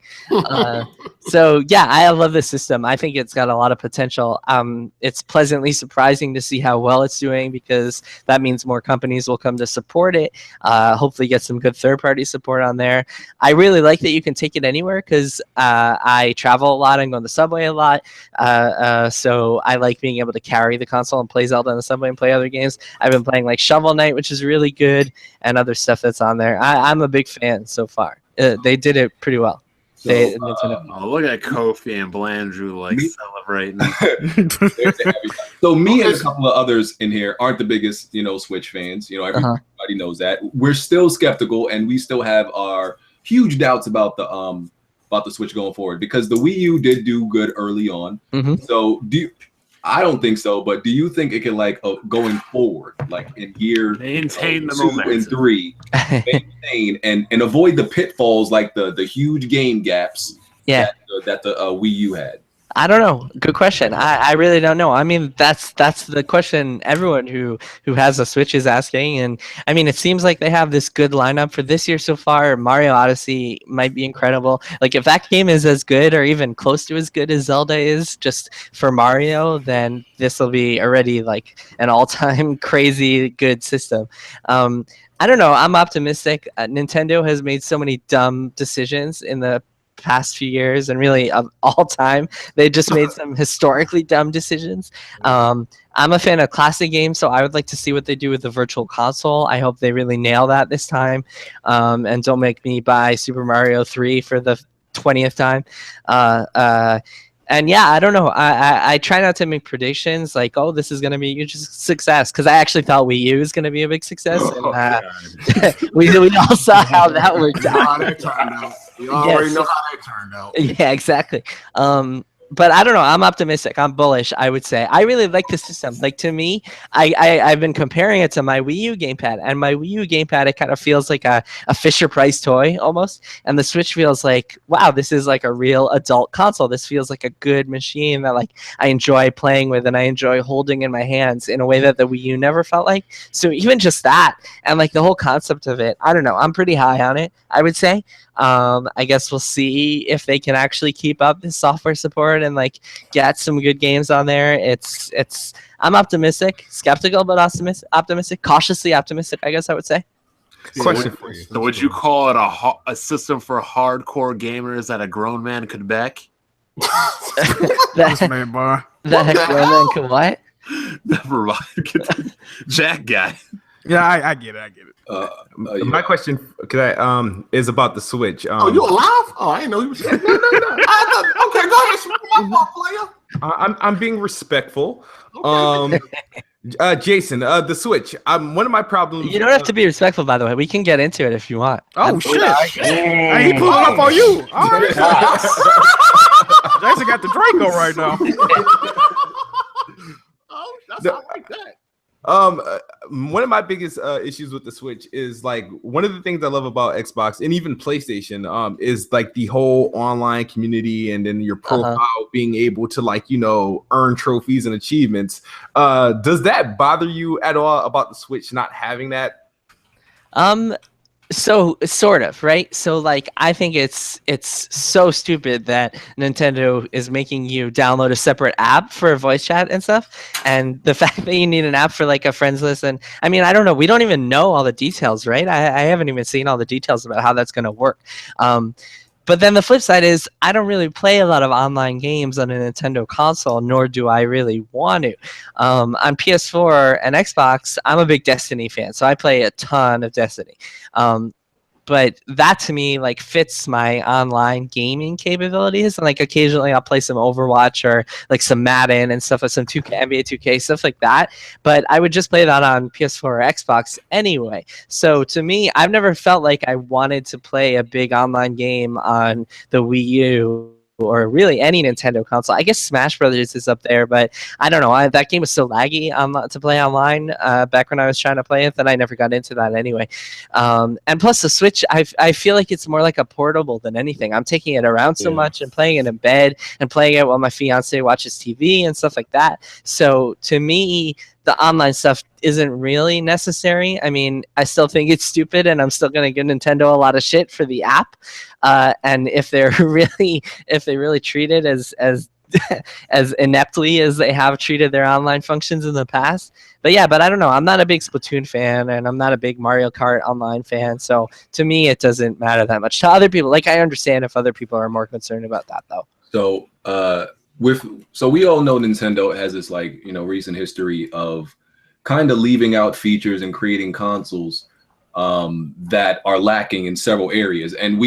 So yeah, I love this system. I think it's got a lot of potential. It's pleasantly surprising to see how well it's doing, because that means more companies will come to support it. Hopefully get some good third-party support on there. I really like that you can take it anywhere, because I travel a lot and go on the subway a lot. So I like being able to carry the console and play Zelda on the subway and play other games. I've been playing like Shovel Knight, which is really good, and other stuff that's on there. I'm a big fan so far. They did it pretty well. So, look at Kofi and Blandrew like celebrating. So me and a couple of others in here aren't the biggest, Switch fans. Everybody knows that. We're still skeptical, and we still have our huge doubts about the Switch going forward, because the Wii U did do good early on. So I don't think so, but do you think it can going forward, like in year maintain the 2 momentum and 3, maintain and avoid the pitfalls like the huge game gaps that the Wii U had? I don't know. Good question. I really don't know. I mean, that's the question everyone who has a Switch is asking. And I mean, it seems like they have this good lineup for this year so far. Mario Odyssey might be incredible. Like, if that game is as good or even close to as good as Zelda is just for Mario, then this will be already like an all-time crazy good system. I don't know. I'm optimistic. Nintendo has made so many dumb decisions in the past few years, and really of all time. They just made some historically dumb decisions. I'm a fan of classic games, so I would like to see what they do with the Virtual Console. I hope they really nail that this time, and don't make me buy Super Mario 3 for the 20th time. And yeah, I don't know. I try not to make predictions like, oh, this is going to be a huge success, because I actually thought Wii U was going to be a big success. And we all saw how that worked out. You already know how that turned out. Yeah, exactly. But I don't know. I'm optimistic. I'm bullish, I would say. I really like the system. Like, to me, I've been comparing it to my Wii U gamepad. And my Wii U gamepad, it kind of feels like a Fisher-Price toy almost. And the Switch feels like, wow, this is like a real adult console. This feels like a good machine that like I enjoy playing with and I enjoy holding in my hands in a way that the Wii U never felt like. So even just that and like the whole concept of it, I don't know. I'm pretty high on it, I would say. I guess we'll see if they can actually keep up this software support and like get some good games on there. I'm optimistic, skeptical, but optimistic, cautiously optimistic, I guess I would say. Question for you. So would you call it a system for hardcore gamers that a grown man could back? This man, boy. That a grown man could what? Never mind. Jack guy. Yeah, I get it. My question is about the Switch. You alive? Oh, I didn't know he was. No. Okay, go ahead. My fault, player. I'm being respectful. Okay. Jason, the Switch. One of my problems. You don't have to be respectful, by the way. We can get into it if you want. Oh shit! He pulling up on you. All right. Jason got the Draco right now. Oh, that's I like that. One of my biggest issues with the Switch is like one of the things I love about Xbox and even PlayStation is like the whole online community and then your profile being able to earn trophies and achievements. Does that bother you at all about the Switch not having that? So sort of, right? So like I think it's so stupid that Nintendo is making you download a separate app for voice chat and stuff, and the fact that you need an app for like a friends list. And I mean, I don't know, we don't even know all the details, right? I haven't even seen all the details about how that's going to work. But then the flip side is I don't really play a lot of online games on a Nintendo console, nor do I really want to. On PS4 and Xbox, I'm a big Destiny fan, so I play a ton of Destiny. But that to me like fits my online gaming capabilities, and like occasionally I'll play some Overwatch or like some Madden and stuff, like some 2K, NBA 2K, stuff like that. But I would just play that on PS4 or Xbox anyway. So to me, I've never felt like I wanted to play a big online game on the Wii U or really any Nintendo console. I guess Smash Brothers is up there, but I don't know. That game was so laggy to play online back when I was trying to play it that I never got into that anyway. And plus the Switch, I feel like it's more like a portable than anything. I'm taking it around so much and playing it in bed and playing it while my fiance watches TV and stuff like that. So to me, the online stuff isn't really necessary. I mean, I still think it's stupid, and I'm still going to give Nintendo a lot of shit for the app. And if they really treat it as as ineptly as they have treated their online functions in the past. But I don't know. I'm not a big Splatoon fan, and I'm not a big Mario Kart online fan. So to me, it doesn't matter that much. To other people, like, I understand if other people are more concerned about that, though. So so we all know Nintendo has this, like, you know, recent history of kind of leaving out features and creating consoles that are lacking in several areas, and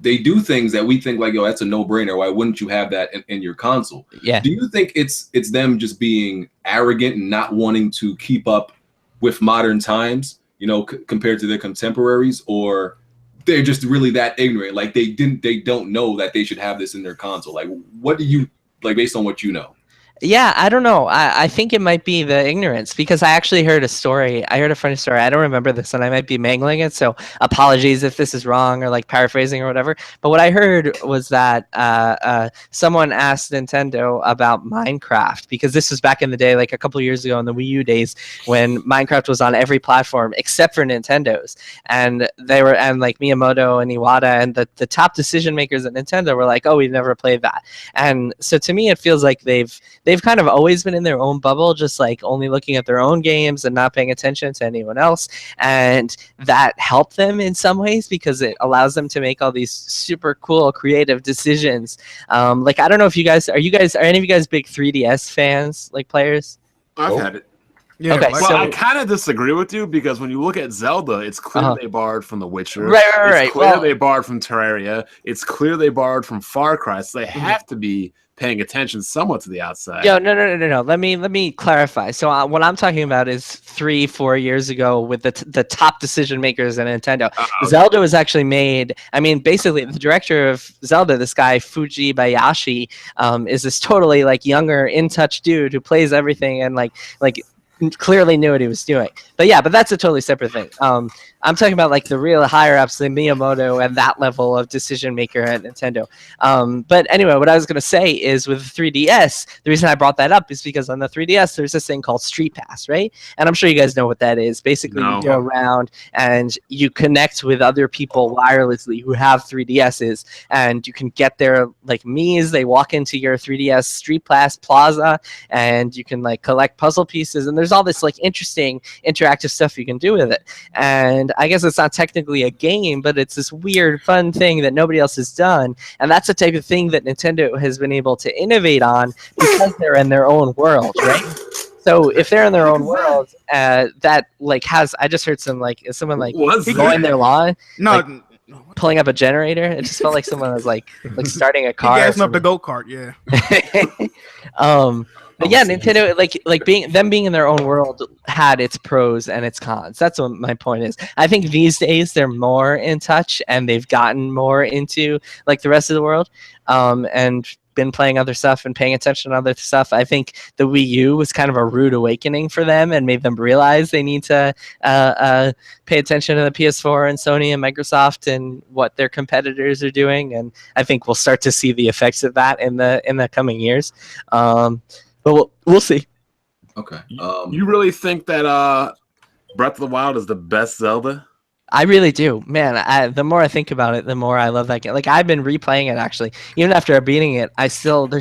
they do things that we think like, yo, that's a no-brainer. Why wouldn't you have that in your console? Yeah. Do you think it's them just being arrogant and not wanting to keep up with modern times, you know, compared to their contemporaries, or they're just really that ignorant? Like they don't know that they should have this in their console. Like, what do you like based on what you know? Yeah, I don't know. I think it might be the ignorance, because I actually heard a story. I heard a funny story. I don't remember this, and I might be mangling it, so apologies if this is wrong or like paraphrasing or whatever. But what I heard was that someone asked Nintendo about Minecraft, because this was back in the day, like a couple of years ago in the Wii U days, when Minecraft was on every platform except for Nintendo's. And like Miyamoto and Iwata and the top decision makers at Nintendo were like, oh, we've never played that. And so to me, it feels like they've kind of always been in their own bubble, just like only looking at their own games and not paying attention to anyone else. And that helped them in some ways, because it allows them to make all these super cool, creative decisions. Like, I don't know if are any of you guys big 3DS fans, like players? I've had it. Yeah, Okay, Well, I kind of disagree with you, because when you look at Zelda, it's clear they borrowed from The Witcher. Right. It's clear they borrowed from Terraria. It's clear they borrowed from Far Cry. So they have to be paying attention somewhat to the outside. No. Let me clarify. So what I'm talking about is 3-4 years ago with the top decision makers at Nintendo. Zelda was actually made. I mean, basically, the director of Zelda, this guy Fujibayashi, is this totally like younger, in touch dude who plays everything and like clearly knew what he was doing. But that's a totally separate thing. I'm talking about like the real higher ups, the Miyamoto and that level of decision maker at Nintendo. But anyway, what I was going to say is with the 3DS, the reason I brought that up is because on the 3DS, there's this thing called Street Pass, right? And I'm sure you guys know what that is. Basically, you go around and you connect with other people wirelessly who have 3DSs, and you can get their like Mii's. They walk into your 3DS Street Pass Plaza, and you can like collect puzzle pieces, and there's all this like interesting interactive stuff you can do with it. And I guess it's not technically a game, but it's this weird, fun thing that nobody else has done. And that's the type of thing that Nintendo has been able to innovate on because they're in their own world, right? So if they're in their own world, that like I just heard someone like mowing their lawn, like, pulling up a generator. It just felt like someone was like starting a car. Gassing up the go-kart, yeah. But yeah, Nintendo, like being in their own world had its pros and its cons. That's what my point is. I think these days they're more in touch and they've gotten more into like the rest of the world, and been playing other stuff and paying attention to other stuff. I think the Wii U was kind of a rude awakening for them and made them realize they need to pay attention to the PS4 and Sony and Microsoft and what their competitors are doing. And I think we'll start to see the effects of that in the coming years. But we'll see. Okay. You really think that Breath of the Wild is the best Zelda? I really do, man. The more I think about it, the more I love that game. Like, I've been replaying it actually. Even after beating it, there's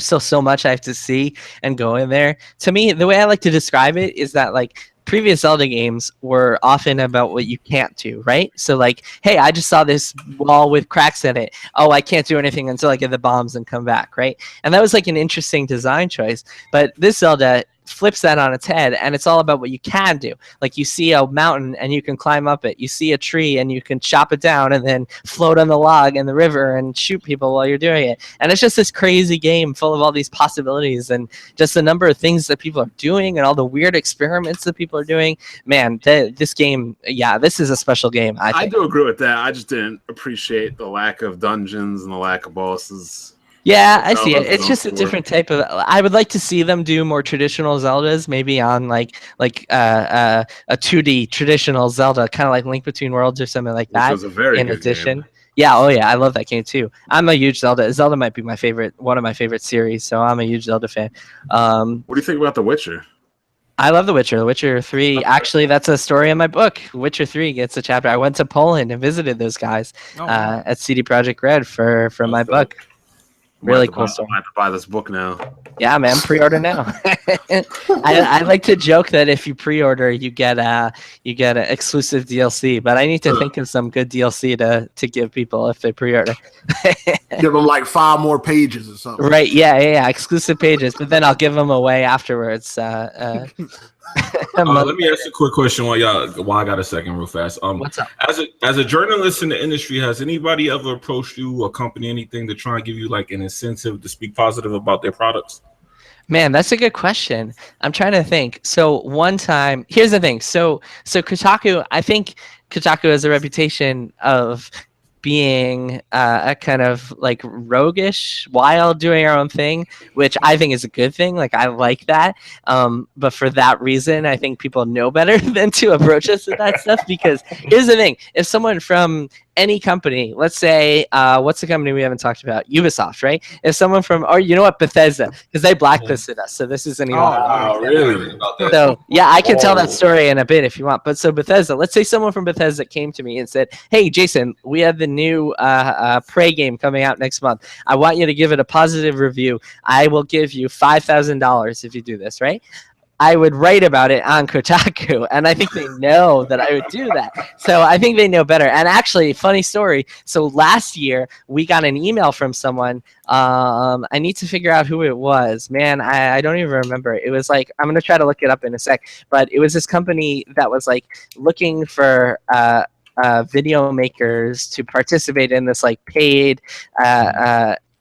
still so much I have to see and go in there. To me, the way I like to describe it is that like previous Zelda games were often about what you can't do, right? So like, hey, I just saw this wall with cracks in it. Oh, I can't do anything until I get the bombs and come back, right? And that was like an interesting design choice. But this Zelda flips that on its head, and it's all about what you can do. Like, you see a mountain and you can climb up it. You see a tree and you can chop it down and then float on the log in the river and shoot people while you're doing it. And it's just this crazy game full of all these possibilities and just the number of things that people are doing and all the weird experiments that people are doing. Man, this game, this is a special game. I do agree with that. I just didn't appreciate the lack of dungeons and the lack of bosses. Yeah, I see it. It's just a different type of. I would like to see them do more traditional Zeldas, maybe on like a 2D traditional Zelda, kind of like Link Between Worlds or something like that. Which was a very in good addition. game. Yeah, I love that game too. I'm a huge Zelda. Zelda might be one of my favorite series, so I'm a huge Zelda fan. What do you think about The Witcher? I love The Witcher. The Witcher 3. Actually, that's a story in my book. Witcher 3 gets a chapter. I went to Poland and visited those guys at CD Projekt Red for my book. Really cool story. I have to buy this book now. Yeah, man, pre-order now. I like to joke that if you pre-order, you get an exclusive DLC. But I need to think of some good DLC to give people if they pre-order. Give them like 5 more pages or something. Right? Yeah. Exclusive pages, but then I'll give them away afterwards. Let me ask you a quick question while I got a second real fast. What's up? As a journalist in the industry, has anybody ever approached you, a company, anything to try and give you like an incentive to speak positive about their products? Man, that's a good question. I'm trying to think. So one time, here's the thing. So Kotaku, I think Kotaku has a reputation of being a kind of like roguish, wild, doing our own thing, which I think is a good thing. Like I like that. But for that reason, I think people know better than to approach us with that stuff. Because here's the thing: if someone from any company, let's say, what's the company we haven't talked about? Ubisoft, right? If someone from, or you know what, Bethesda, because they blacklisted us, so this isn't even. Oh, really? So yeah, I can tell that story in a bit if you want. But so Bethesda, let's say someone from Bethesda came to me and said, "Hey, Jason, we have the new Prey game coming out next month. I want you to give it a positive review. I will give you $5,000 if you do this," right? I would write about it on Kotaku, and I think they know that I would do that. So I think they know better. And actually, funny story. So last year, we got an email from someone. I need to figure out who it was. Man, I don't even remember. It was like, I'm going to try to look it up in a sec. But it was this company that was like looking for video makers to participate in this like paid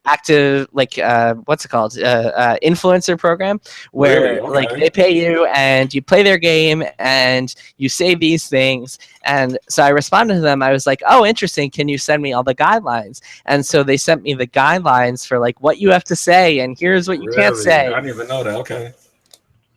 active, like what's it called, influencer program, where Really? Okay. like they pay you and you play their game and you say these things. And so I responded to them. I was like, "Oh, interesting, can you send me all the guidelines?" And so they sent me the guidelines for like what you have to say and here's what you can't say. I didn't even know that. Okay.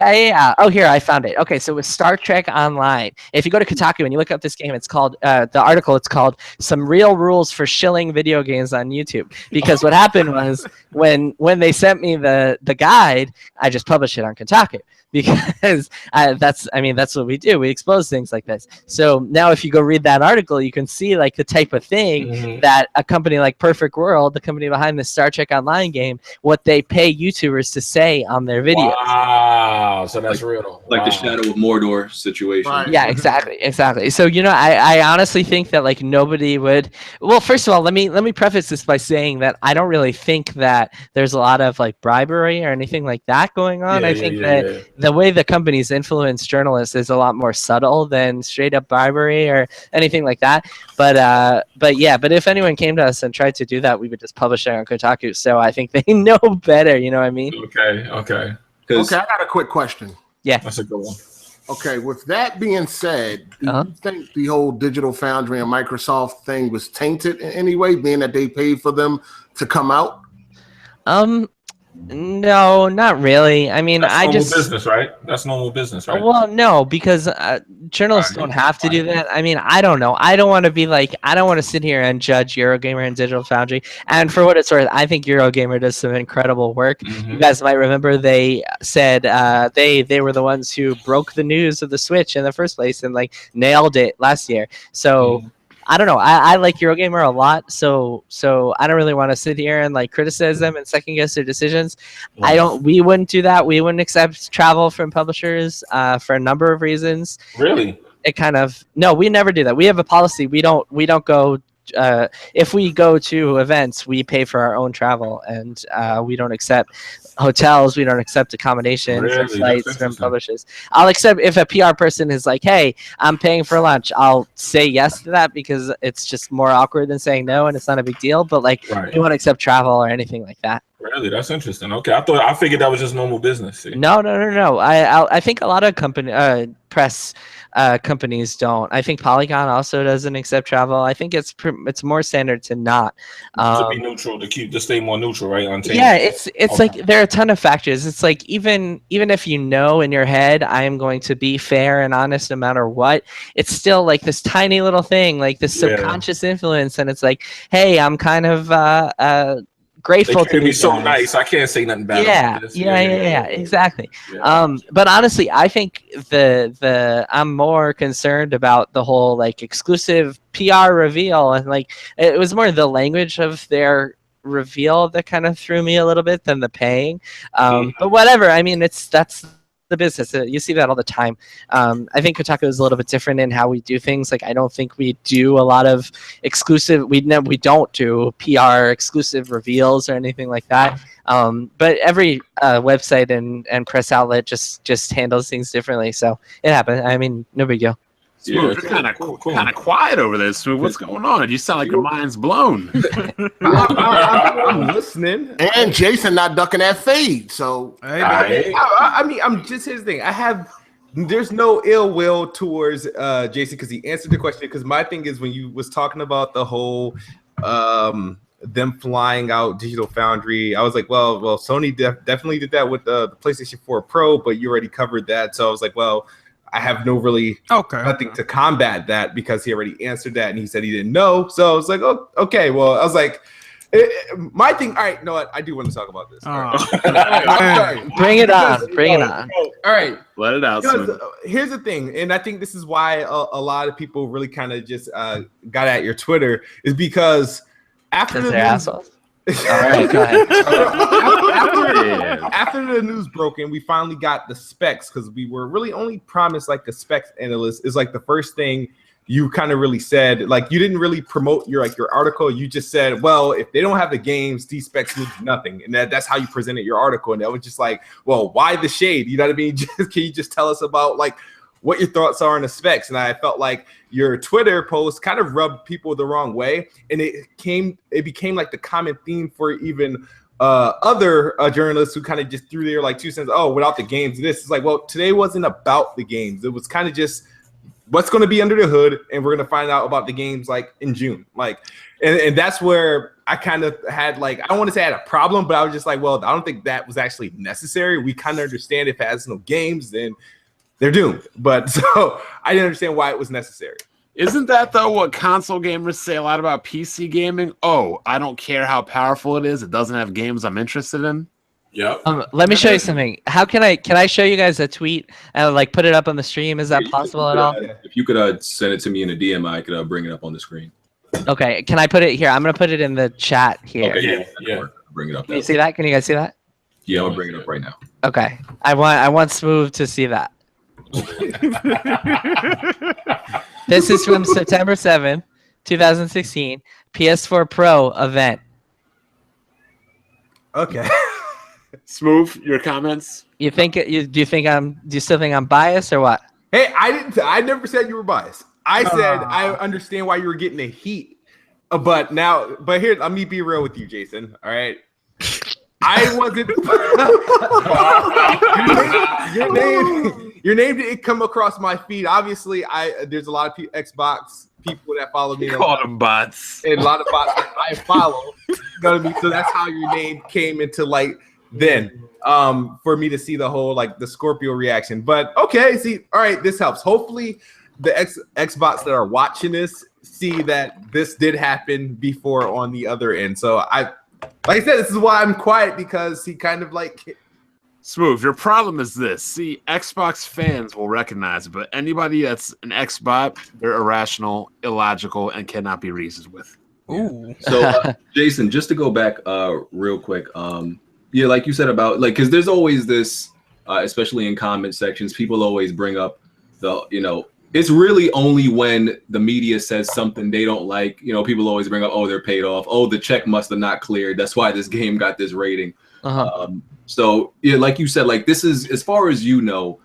Yeah. Oh, here, I found it. Okay, so with Star Trek Online, if you go to Kotaku and you look up this game, it's called, the article, it's called "Some Real Rules for Shilling Video Games on YouTube." Because what happened was when they sent me the guide, I just published it on Kotaku. Because that's what we do. We expose things like this. So now if you go read that article, you can see like the type of thing that a company like Perfect World, the company behind the Star Trek Online game, what they pay YouTubers to say on their videos. Wow, so that's real. Like the Shadow of Mordor situation. Right. Yeah, exactly. So I honestly think that like nobody would. Well, first of all, let me preface this by saying that I don't really think that there's a lot of like bribery or anything like that going on. I think that the way the companies influence journalists is a lot more subtle than straight up bribery or anything like that. But if anyone came to us and tried to do that, we would just publish it on Kotaku. So I think they know better. You know what I mean? Okay. Okay, I got a quick question. Yeah, That's a good one. Okay, with that being said, do you think the whole Digital Foundry and Microsoft thing was tainted in any way, being that they paid for them to come out? No, not really. I mean, That's normal business, right? That's normal business, right? Well, no, because journalists don't have to do that. I mean, I don't know. I don't want to sit here and judge Eurogamer and Digital Foundry. And for what it's worth, I think Eurogamer does some incredible work. You guys might remember they said they were the ones who broke the news of the Switch in the first place and like nailed it last year. So. I don't know. I like Eurogamer a lot, so I don't really want to sit here and like criticize them and second guess their decisions. We wouldn't do that. We wouldn't accept travel from publishers for a number of reasons. Really? No, we never do that. We have a policy. We don't go. If we go to events, we pay for our own travel, and we don't accept hotels. We don't accept accommodations or flights from publishers. I'll accept if a PR person is like, "Hey, I'm paying for lunch." I'll say yes to that because it's just more awkward than saying no, and it's not a big deal. But like, we won't accept travel or anything like that. Really, that's interesting. Okay, I figured that was just normal business. See? No. I think a lot of press companies don't. I think Polygon also doesn't accept travel. I think it's more standard to not. To be neutral, to stay more neutral, right? Yeah, it's like there are a ton of factors. It's like even if you know in your head I am going to be fair and honest no matter what, it's still like this tiny little thing, like this subconscious influence, and it's like, hey, I'm kind of grateful They to can be these so guys. nice. I can't say nothing bad about this. Yeah, exactly. Yeah. But honestly, I think I'm more concerned about the whole like exclusive PR reveal, and like it was more the language of their reveal that kind of threw me a little bit than the paying. But whatever. I mean, that's the business. You see that all the time. I think Kotaku is a little bit different in how we do things. Like I don't think we do a lot of exclusive. We don't do PR exclusive reveals or anything like that. But every website and press outlet just handles things differently. So it happens. I mean, no big deal. Smooth, you're kind of quiet over there, Smooth. What's going on? You sound like your mind's blown. I'm listening. And Jason not ducking that fade. So I mean, I'm just his thing. There's no ill will towards Jason because he answered the question. Because my thing is when you was talking about the whole them flying out Digital Foundry, I was like, well, Sony definitely did that with the PlayStation 4 Pro, but you already covered that. So I was like, well, I have nothing to combat that because he already answered that and he said he didn't know. So I was like, oh, okay. Well, I was like, my thing. All right, you know what? I do want to talk about this. All right. Bring it on. All right, let it out. Here's the thing, and I think this is why a lot of people really kind of just got at your Twitter is because after the assholes. All right, go ahead. After the news broke and we finally got the specs, because we were really only promised like a specs analyst is like the first thing you kind of really said. Like you didn't really promote your article. You just said, well, if they don't have the games, these specs mean nothing, and that's how you presented your article. And that was just like, well, why the shade? You know what I mean? Can you just tell us about like what your thoughts are on the specs? And I felt like your Twitter post kind of rubbed people the wrong way, and it became like the common theme for even other journalists who kind of just threw their like 2 cents. Oh, without the games, this is like, well, today wasn't about the games. It was kind of just what's going to be under the hood, and we're going to find out about the games like in June. Like, and that's where I kind of had like, I don't want to say I had a problem, but I was just like, well, I don't think that was actually necessary. We kind of understand if it has no games, then they're doomed. But so I didn't understand why it was necessary. Isn't that though what console gamers say a lot about PC gaming? Oh, I don't care how powerful it is. It doesn't have games I'm interested in. Yep. Let me show you something. Can I show you guys a tweet and like put it up on the stream? Is that possible at all? If you could send it to me in a DM, I could bring it up on the screen. Okay. Can I put it here? I'm gonna put it in the chat here. Okay, yeah. Bring it up. Can you see that? Can you guys see that? Yeah, I'll bring it up right now. Okay. I want Smooth to see that. This is from September 7th, 2016, PS4 Pro event. Okay. Smooth, your comments? Do you still think I'm biased or what? Hey, I never said you were biased. I said I understand why you were getting the heat. But here, let me be real with you, Jason. All right. I wasn't. Your name didn't come across my feed. Obviously, there's a lot of Xbox people that follow me. Call them bots. And a lot of bots that I follow. You know what I mean? So that's how your name came into light then. For me to see the whole like the Scorpio reaction. But okay, see, all right, this helps. Hopefully, the Xbox that are watching this see that this did happen before on the other end. So like I said, this is why I'm quiet, because he kind of like. Smooth, your problem is this. See, Xbox fans will recognize it, but anybody that's an Xbot, they're irrational, illogical, and cannot be reasoned with. Ooh. So, Jason, just to go back real quick, yeah, like you said about like, because there's always this, especially in comment sections, people always bring up it's really only when the media says something they don't like, people always bring up, oh, they're paid off. Oh, the check must have not cleared. That's why this game got this rating. So yeah, like you said, like this is, as far as you know,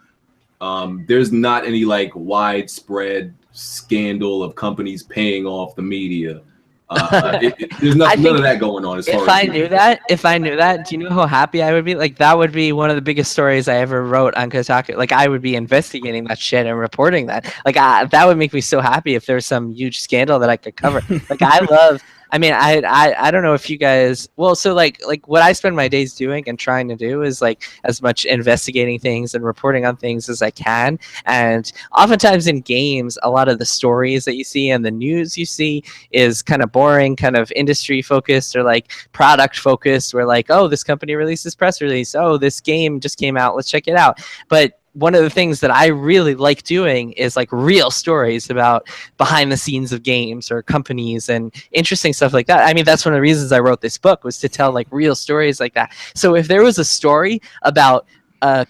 there's not any like widespread scandal of companies paying off the media. There's none of that going on. If I knew that, do you know how happy I would be? Like that would be one of the biggest stories I ever wrote on Kotaku. Like I would be investigating that shit and reporting that. Like that would make me so happy if there was some huge scandal that I could cover. Like I I mean, I don't know if you guys. Well, so like what I spend my days doing and trying to do is like as much investigating things and reporting on things as I can. And oftentimes in games, a lot of the stories that you see and the news you see is kind of boring, kind of industry focused or like product focused. Where like, oh, this company released this press release. Oh, this game just came out. Let's check it out. But one of the things that I really like doing is like real stories about behind the scenes of games or companies and interesting stuff like that. I mean, that's one of the reasons I wrote this book, was to tell like real stories like that. So if there was a story about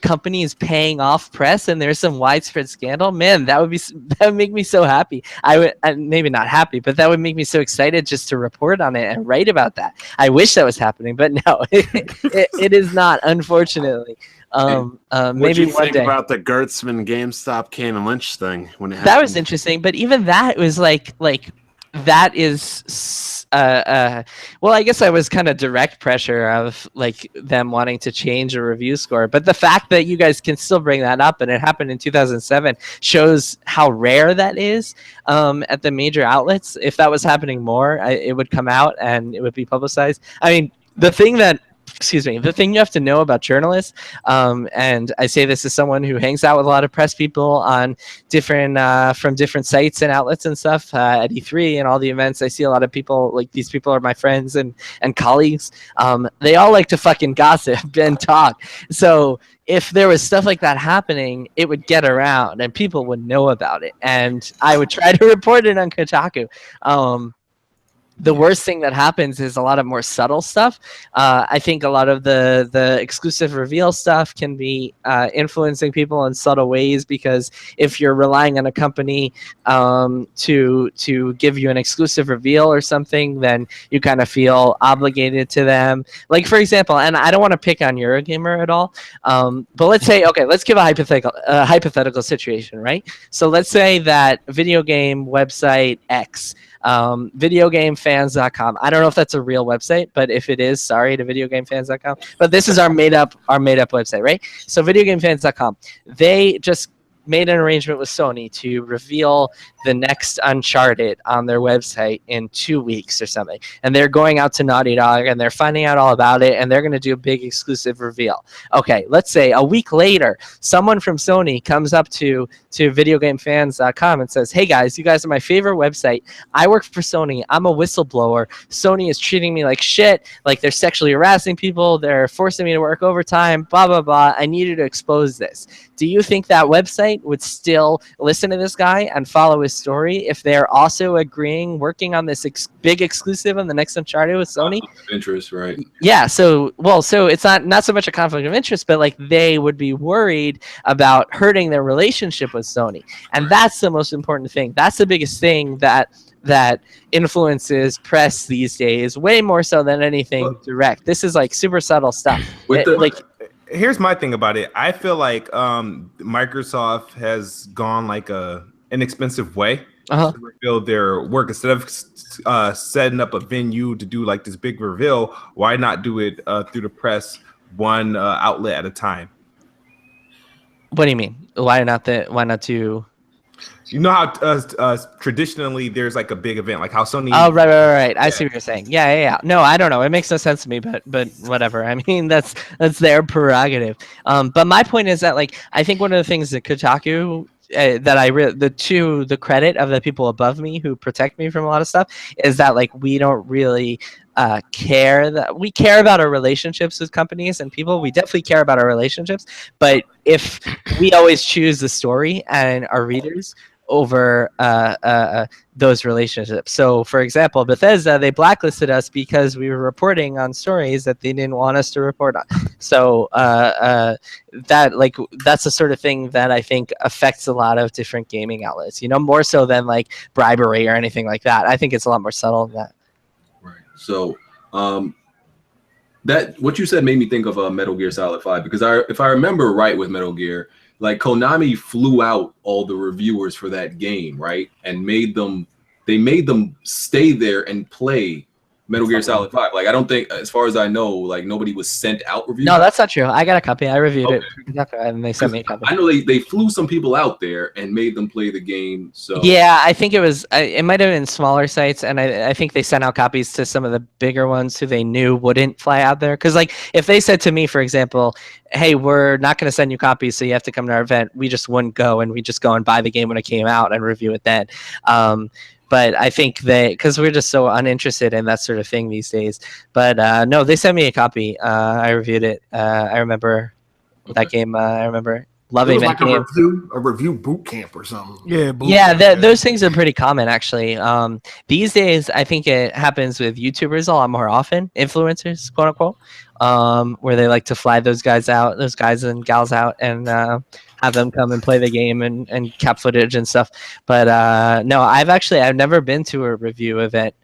companies paying off press and there's some widespread scandal, man, that would make me so happy. I would, maybe not happy, but that would make me so excited just to report on it and write about that. I wish that was happening, but no, it is not, unfortunately. Maybe one day. About the Gertzman GameStop Kane and Lynch thing when it happened? That was interesting, but even that was like that is well, I guess I was kind of direct pressure of like them wanting to change a review score, but the fact that you guys can still bring that up and it happened in 2007 shows how rare that is at the major outlets. If that was happening more, it would come out and it would be publicized. I mean, the thing you have to know about journalists, and I say this as someone who hangs out with a lot of press people on different from different sites and outlets and stuff at E3 and all the events. I see a lot of people, like these people are my friends and colleagues. They all like to fucking gossip and talk. So if there was stuff like that happening, it would get around and people would know about it. And I would try to report it on Kotaku. The worst thing that happens is a lot of more subtle stuff. I think a lot of the exclusive reveal stuff can be influencing people in subtle ways, because if you're relying on a company to give you an exclusive reveal or something, then you kind of feel obligated to them. Like, for example, and I don't want to pick on Eurogamer at all, but let's say, okay, let's give a hypothetical situation, right? So let's say that video game website X, videogamefans.com. I don't know if that's a real website, but if it is, sorry to videogamefans.com. But this is our made up website, right? So videogamefans.com. They just made an arrangement with Sony to reveal the next Uncharted on their website in 2 weeks or something. And they're going out to Naughty Dog and they're finding out all about it, and they're going to do a big exclusive reveal. Okay, let's say a week later, someone from Sony comes up to videogamefans.com and says, hey guys, you guys are my favorite website. I work for Sony. I'm a whistleblower. Sony is treating me like shit, like they're sexually harassing people. They're forcing me to work overtime, blah, blah, blah. I need you to expose this. Do you think that website would still listen to this guy and follow his story if they're also working on this big exclusive on the next Uncharted with Sony? Interest, right? Yeah. So it's not so much a conflict of interest, but like they would be worried about hurting their relationship with Sony, and that's the most important thing. That's the biggest thing that influences press these days, way more so than anything direct. This is like super subtle stuff. Here's my thing about it. I feel like Microsoft has gone like a inexpensive way to reveal their work. Instead of setting up a venue to do like this big reveal, why not do it through the press, one outlet at a time? What do you mean? Why not do? You know how traditionally there's like a big event, like how Sony. Oh, right. I see what you're saying. Yeah. No, I don't know. It makes no sense to me, but whatever. I mean, that's their prerogative. But my point is that, like, I think one of the things that Kotaku that the credit of the people above me who protect me from a lot of stuff is that, like, we don't really care about our relationships with companies and people. We definitely care about our relationships, but if we always choose the story and our readers over those relationships. So, for example, Bethesda, they blacklisted us because we were reporting on stories that they didn't want us to report on. So that's the sort of thing that I think affects a lot of different gaming outlets, more so than like bribery or anything like that. I think it's a lot more subtle than that. Right. So that what you said made me think of Metal Gear Solid 5, because if I remember right with Metal Gear, like Konami flew out all the reviewers for that game, right? And made them stay there and play Metal Gear Solid 5. Like, I don't think, as far as I know, like nobody was sent out reviews. No, that's not true. I got a copy. I reviewed it, and they sent me a copy. I know they flew some people out there and made them play the game. So yeah, I think it was. It might have been smaller sites, and I think they sent out copies to some of the bigger ones who they knew wouldn't fly out there. Because like, if they said to me, for example, "Hey, we're not going to send you copies, so you have to come to our event," we just wouldn't go, and we just go and buy the game when it came out and review it then. But I think because we're just so uninterested in that sort of thing these days. But no, they sent me a copy. I reviewed it. I remember that game. I remember loving it. Was that like game. a review boot camp or something. Yeah, those things are pretty common actually. These days, I think it happens with YouTubers a lot more often, influencers, quote unquote, where they like to fly those guys and gals out and have them come and play the game and cap footage and stuff. But no, I've never been to a review event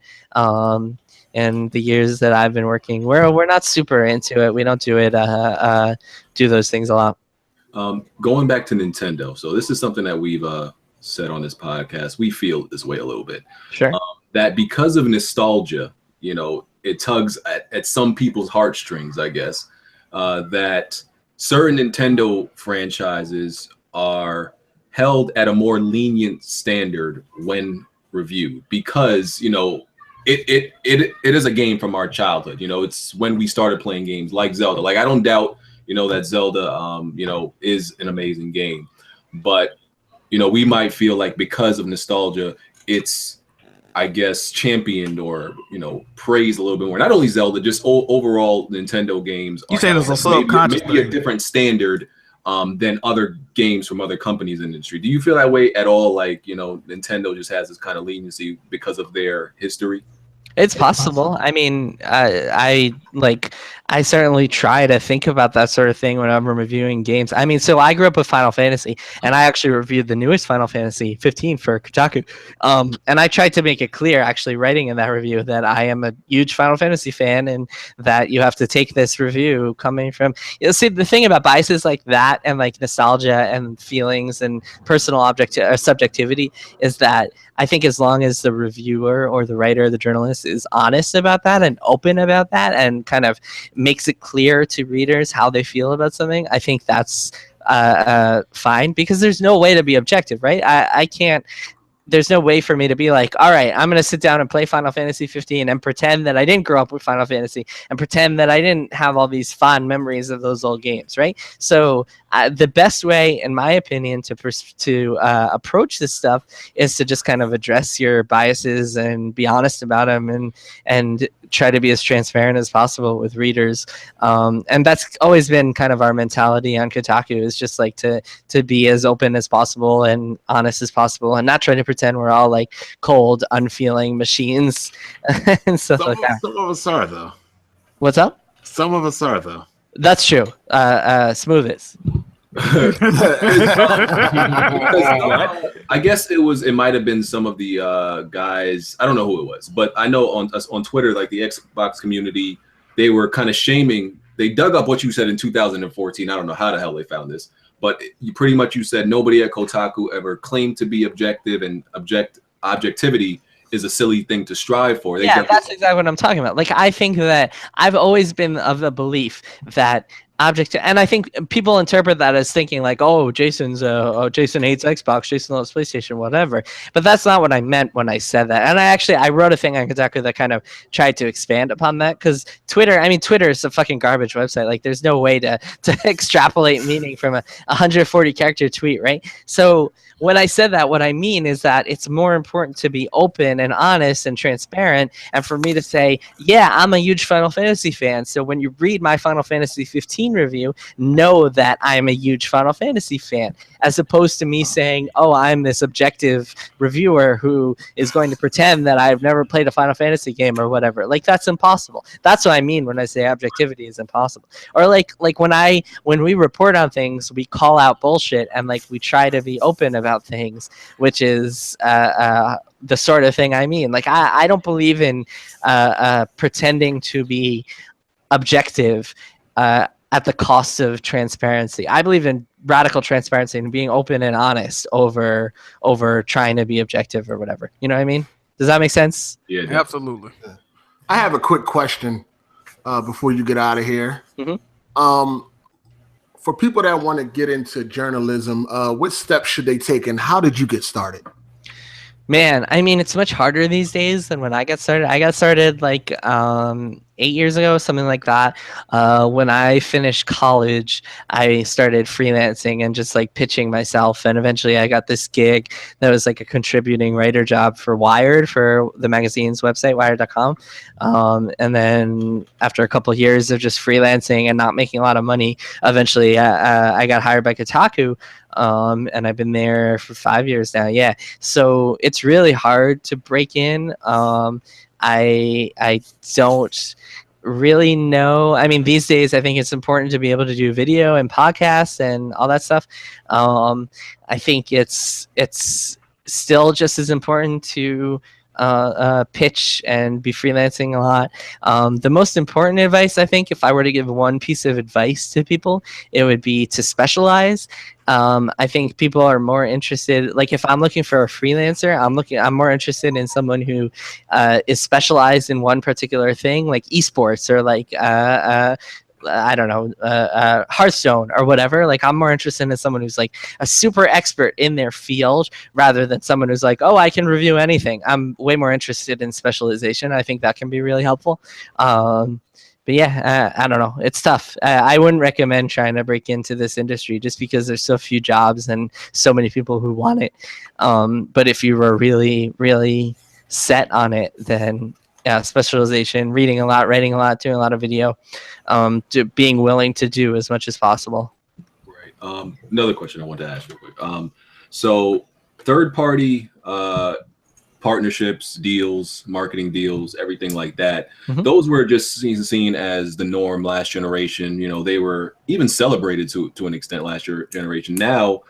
in the years that I've been working. We're not super into it. We don't do those things a lot. Going back to Nintendo, so this is something that we've said on this podcast. We feel this way a little bit. Sure. That because of nostalgia, it tugs at some people's heartstrings, I guess, that certain Nintendo franchises are held at a more lenient standard when reviewed because, it is a game from our childhood. It's when we started playing games like Zelda. Like, I don't doubt, that Zelda, is an amazing game. But, we might feel like because of nostalgia, it's, I guess, championed or, praised a little bit more. Not only Zelda, just overall Nintendo games. You say there's a subconscious maybe a different standard than other games from other companies in the industry. Do you feel that way at all? Like, Nintendo just has this kind of leniency because of their history? It's possible. I mean, I certainly try to think about that sort of thing when I'm reviewing games. I mean, so I grew up with Final Fantasy, and I actually reviewed the newest Final Fantasy 15 for Kotaku. And I tried to make it clear, actually writing in that review, that I am a huge Final Fantasy fan, and that you have to take this review coming from. See, the thing about biases like that, and like nostalgia and feelings and personal subjectivity, is that I think as long as the reviewer or the writer or the journalist is honest about that and open about that and kind of makes it clear to readers how they feel about something, I think that's fine, because there's no way to be objective, right? I can't. There's no way for me to be like, all right, I'm going to sit down and play Final Fantasy 15 and pretend that I didn't grow up with Final Fantasy and pretend that I didn't have all these fond memories of those old games, right? So the best way, in my opinion, to approach this stuff is to just kind of address your biases and be honest about them and try to be as transparent as possible with readers. And that's always been kind of our mentality on Kotaku, is just like to be as open as possible and honest as possible and not try to pretend we're all like cold, unfeeling machines and stuff like that. Some of us are, though. What's up? Some of us are, though. That's true. Smooth is. I guess it might have been some of the guys. I don't know who it was, but I know on Twitter, like the Xbox community, they were kind of shaming. They dug up what you said in 2014. I don't know how the hell they found this, but you said nobody at Kotaku ever claimed to be objective, and objectivity is a silly thing to strive for. That's exactly what I'm talking about. Like, I think that I've always been of the belief that and I think people interpret that as thinking like, oh, Jason hates Xbox, Jason loves PlayStation, whatever. But that's not what I meant when I said that. And I wrote a thing on Kotaku that kind of tried to expand upon that, because Twitter is a fucking garbage website. Like, there's no way to extrapolate meaning from a 140 character tweet, right? So when I said that, what I mean is that it's more important to be open and honest and transparent, and for me to say, yeah, I'm a huge Final Fantasy fan, so when you read my Final Fantasy 15 review, know that I'm a huge Final Fantasy fan, as opposed to me saying, oh, I'm this objective reviewer who is going to pretend that I've never played a Final Fantasy game or whatever. Like, that's impossible. That's what I mean when I say objectivity is impossible. Or like when we report on things, we call out bullshit, and like we try to be open about things, which is the sort of thing I mean. Like, I don't believe in pretending to be objective at the cost of transparency. I believe in radical transparency and being open and honest over trying to be objective or whatever. You know what I mean? Does that make sense? Yeah, absolutely. I have a quick question before you get out of here. For people that want to get into journalism, what steps should they take, and how did you get started? Man, I mean, it's much harder these days than when I got started. I got started like 8 years ago, something like that. When I finished college, I started freelancing and just like pitching myself. And eventually I got this gig that was like a contributing writer job for Wired, for the magazine's website, wired.com. And then after a couple of years of just freelancing and not making a lot of money, eventually I got hired by Kotaku. And I've been there for 5 years now. Yeah. So it's really hard to break in. I don't really know. I mean, these days, I think it's important to be able to do video and podcasts and all that stuff. I think it's still just as important to pitch and be freelancing a lot. The most important advice, I think, if I were to give one piece of advice to people, it would be to specialize. I think people are more interested, like if I'm looking for a freelancer, I'm more interested in someone who is specialized in one particular thing, like esports or like I don't know, Hearthstone or whatever. Like I'm more interested in someone who's like a super expert in their field rather than someone who's like, oh, I can review anything. I'm way more interested in specialization. I think that can be really helpful. But yeah, I don't know. It's tough. I wouldn't recommend trying to break into this industry just because there's so few jobs and so many people who want it. But if you were really, really set on it, then specialization, reading a lot, writing a lot, doing a lot of video, being willing to do as much as possible. Right. Another question I wanted to ask real quick. So third-party partnerships, deals, marketing deals, everything like that. Those were just seen as the norm last generation. You know, they were even celebrated to an extent last generation. Now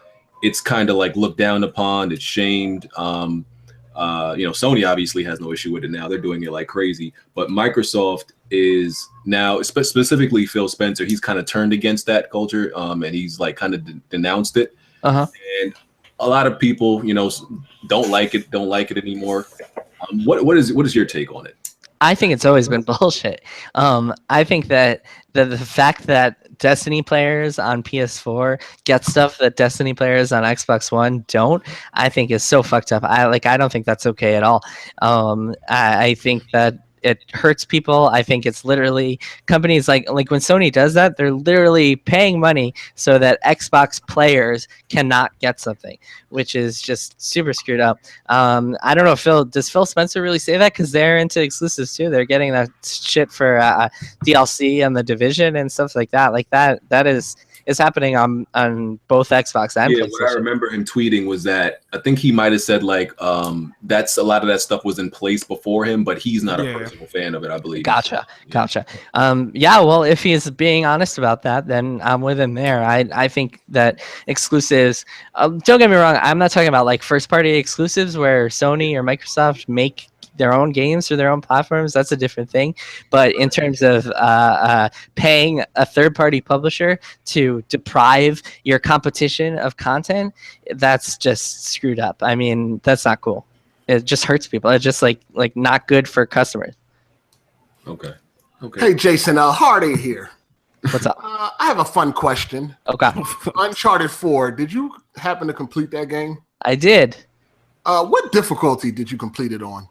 it's kind of like looked down upon, it's shamed. You know, Sony obviously has no issue with it now. They're doing it like crazy. But Microsoft is now, specifically Phil Spencer, he's kind of turned against that culture, and he's like kind of denounced it. And a lot of people, you know, don't like it anymore. What is your take on it? I think it's always been bullshit. I think that the fact that Destiny players on PS4 get stuff that Destiny players on Xbox One don't, I think is so fucked up. I don't think that's okay at all. I think that it hurts people. I think it's literally companies like when Sony does that, they're literally paying money so that Xbox players cannot get something, which is just super screwed up. I don't know, does Phil Spencer really say that? Because they're into exclusives too. They're getting that shit for DLC and The Division and stuff like that. Like that is happening on both Xbox and PlayStation. What I remember him tweeting was that I think he might have said like that's a lot of that stuff was in place before him, but he's not a personal fan of it, I believe. Gotcha. Well, if he's being honest about that, then I'm with him there. I think that exclusives, don't get me wrong, I'm not talking about like first party exclusives where Sony or Microsoft make their own games for their own platforms. That's a different thing. But in terms of paying a third-party publisher to deprive your competition of content, that's just screwed up. I mean, that's not cool. It just hurts people. It's just like not good for customers. Okay. Hey, Jason, Hardy here. What's up? I have a fun question. Okay. Uncharted 4, did you happen to complete that game? I did. What difficulty did you complete it on?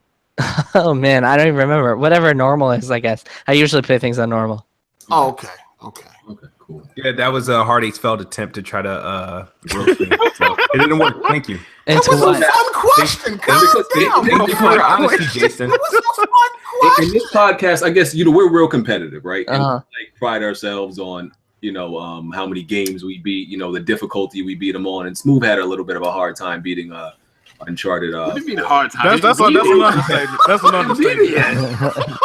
Oh man, I don't even remember. Whatever normal is, I guess. I usually play things on normal. Oh, okay, cool. Yeah, that was a Hardy's failed attempt to try to roast me. So it didn't work. Thank you. That was a fun question. Thank you for your honesty, Jason. That was a fun question. In this podcast, I guess, you know, we're real competitive, right? And we, like, pride ourselves on, you know, how many games we beat, you know, the difficulty we beat them on. And Smooth had a little bit of a hard time beating Uncharted. What do you mean hard time? That's an understatement. That's an understatement.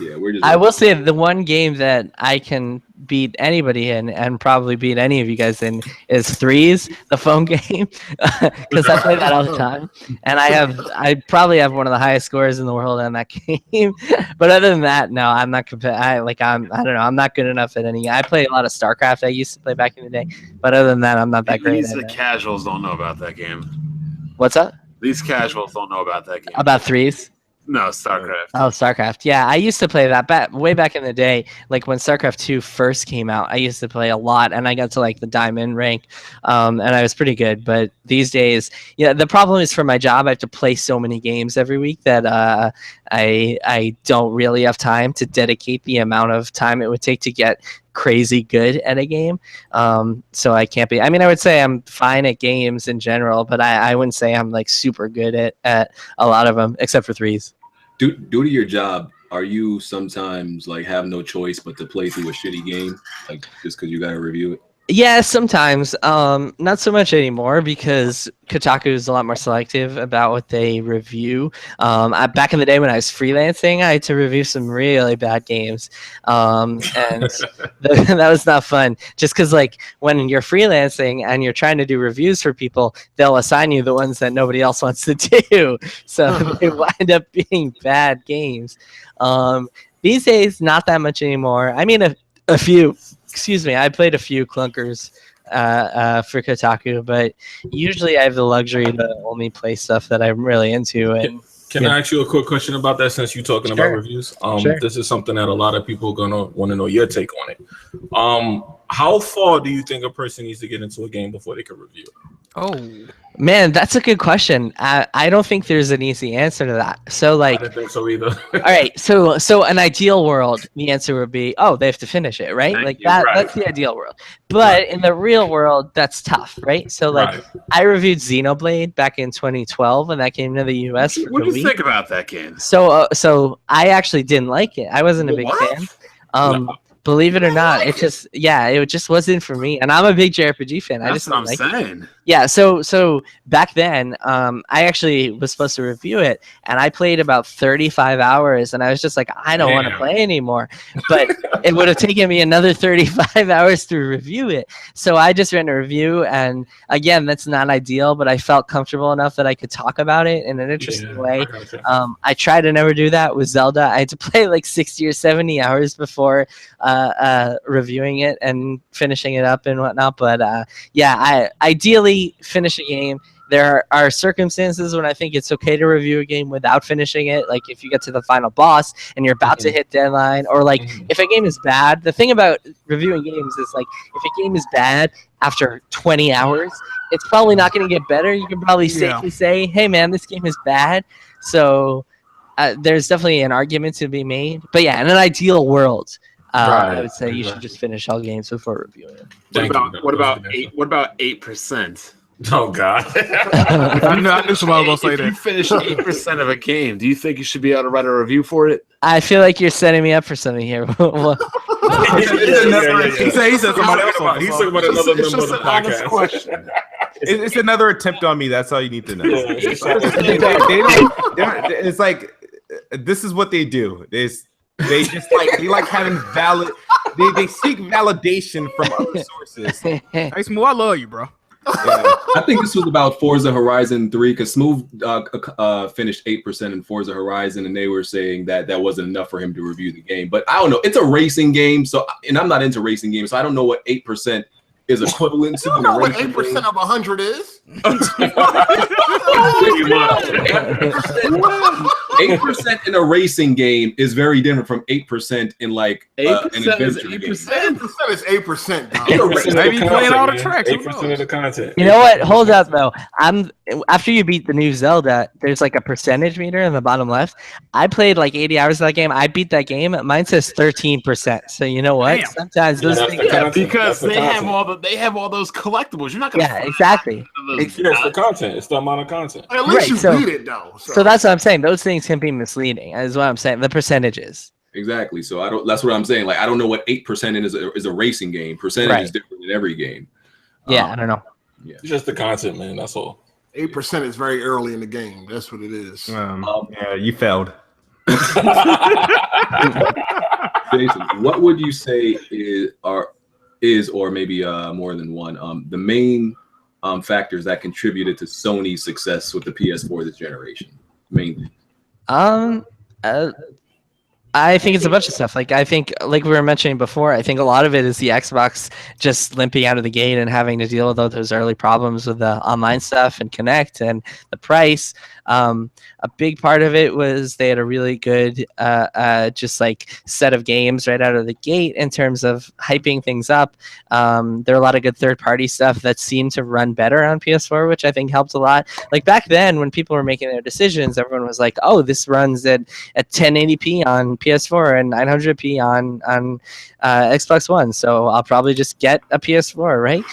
Yeah, we're just. I will say the one game that I can beat anybody in and probably beat any of you guys in is Threes, the phone game, because I play that all the time, and I probably have one of the highest scores in the world on that game. But other than that, no, I'm not I don't know, I'm not good enough at any. I play a lot of StarCraft. I used to play back in the day, but other than that, I'm not that great. These casuals don't know about that game. What's up? These casuals don't know about that game. About Threes? No, StarCraft. Oh, StarCraft. Yeah, I used to play that way back in the day. Like when StarCraft 2 first came out, I used to play a lot, and I got to like the diamond rank, and I was pretty good. But these days, yeah, the problem is for my job, I have to play so many games every week that I don't really have time to dedicate the amount of time it would take to get crazy good at a game. So I can't be. I mean, I would say I'm fine at games in general, but I wouldn't say I'm like super good at a lot of them, except for threes. Due to your job, are you sometimes like have no choice but to play through a shitty game, like just because you got to review it? Yeah, sometimes. Not so much anymore because Kotaku is a lot more selective about what they review. Back in the day when I was freelancing, I had to review some really bad games, and that was not fun. Just because, like, when you're freelancing and you're trying to do reviews for people, they'll assign you the ones that nobody else wants to do, so they wind up being bad games. These days, not that much anymore. I mean, a few. Excuse me, I played a few clunkers for Kotaku, but usually I have the luxury to only play stuff that I'm really into. And Can I ask you a quick question about that since you're talking about reviews? Sure. This is something that a lot of people are going to want to know your take on it. How far do you think a person needs to get into a game before they can review it? Oh, man, that's a good question. I don't think there's an easy answer to that. So, like, I didn't think so either. all right, so an ideal world, the answer would be, oh, they have to finish it, right? Thank you. That's the ideal world. But in the real world, that's tough, right? So, like, I reviewed Xenoblade back in 2012, and that came to the US for What the do you week. think about that game? So I actually didn't like it. I wasn't a big fan. Believe it or not, it just wasn't for me. And I'm a big JRPG fan. That's what I'm saying. Yeah, so back then, I actually was supposed to review it, and I played about 35 hours, and I was just like, I don't want to play anymore. But it would have taken me another 35 hours to review it. So I just ran a review, and again, that's not ideal, but I felt comfortable enough that I could talk about it in an interesting way. I tried to never do that with Zelda. I had to play like 60 or 70 hours before reviewing it and finishing it up and whatnot. But I ideally finish a game. There are circumstances when I think it's okay to review a game without finishing it, like if you get to the final boss and you're about to hit deadline, or like if a game is bad. The thing about reviewing games is, like, if a game is bad after 20 hours, it's probably not going to get better. You can probably safely say, hey man, this game is bad. So there's definitely an argument to be made. But yeah, in an ideal world, I would say you should just finish all games before reviewing it. What about 8%? Oh God! I knew somebody was gonna say If that. you finish 8% of a game, do you think you should be able to write a review for it? I feel like you're setting me up for something here. He said somebody else. He's talking about another It's member of just the an honest podcast. question. It's another attempt on me. That's all you need to know. It's like, this is what they do. They just like having valid. They seek validation from other sources. Hey, Smooth, I love you, bro. Yeah. I think this was about Forza Horizon 3 because Smooth finished 8% in Forza Horizon, and they were saying that wasn't enough for him to review the game. But I don't know. It's a racing game, and I'm not into racing games, so I don't know what 8% is equivalent to. You don't know what 8% of 100 is? 8% in a racing game is very different from 8% in like an adventure game. 8% is 8%. Maybe you playing all the tracks. 8% of the content. You know what? Hold up, though. After you beat the new Zelda, there's like a percentage meter in the bottom left. I played like 80 hours of that game. I beat that game. Mine says 13%. So you know what? Damn. Sometimes those things. Because they have all those collectibles. You're not gonna. Yeah, exactly. It's the content. It's the amount of content. At least Right, you beat it though. So that's what I'm saying. Those things can be misleading. Is what I'm saying. The percentages. Exactly. So I don't. That's what I'm saying. Like I don't know what 8% is a racing game. Percentage is different in every game. Yeah, I don't know. Yeah, It's just the content, man. That's all. 8% is very early in the game. That's what it is. Yeah, you failed. Jason, what would you say is or maybe more than one the main factors that contributed to Sony's success with the PS4 this generation? Main thing. I I think it's a bunch of stuff. Like I think, like we were mentioning before, I think a lot of it is the Xbox just limping out of the gate and having to deal with all those early problems with the online stuff and Connect and the price. A big part of it was they had a really good just like set of games right out of the gate in terms of hyping things up. There are a lot of good third-party stuff that seemed to run better on PS4, which I think helped a lot. Like back then when people were making their decisions, everyone was like, oh, this runs at 1080p on PS4 and 900p on Xbox One, so I'll probably just get a PS4, right?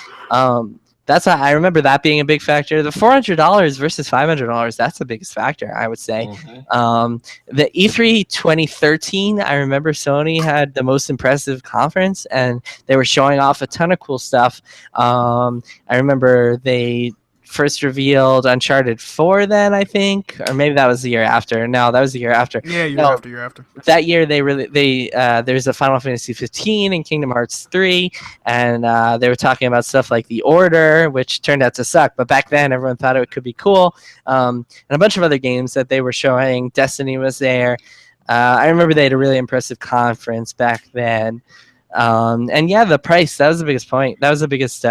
That's I remember that being a big factor. The $400 versus $500, that's the biggest factor, I would say. The E3 2013, I remember Sony had the most impressive conference, and they were showing off a ton of cool stuff. I remember they first revealed Uncharted 4 then, I think, or maybe that was the year after. No, that was the year after. Yeah, year after. That year there's a Final Fantasy 15 and Kingdom Hearts 3, and they were talking about stuff like The Order, which turned out to suck, but back then everyone thought it could be cool. And a bunch of other games that they were showing. Destiny was there. I remember they had a really impressive conference back then. And yeah, the price, that was the biggest point. That was the biggest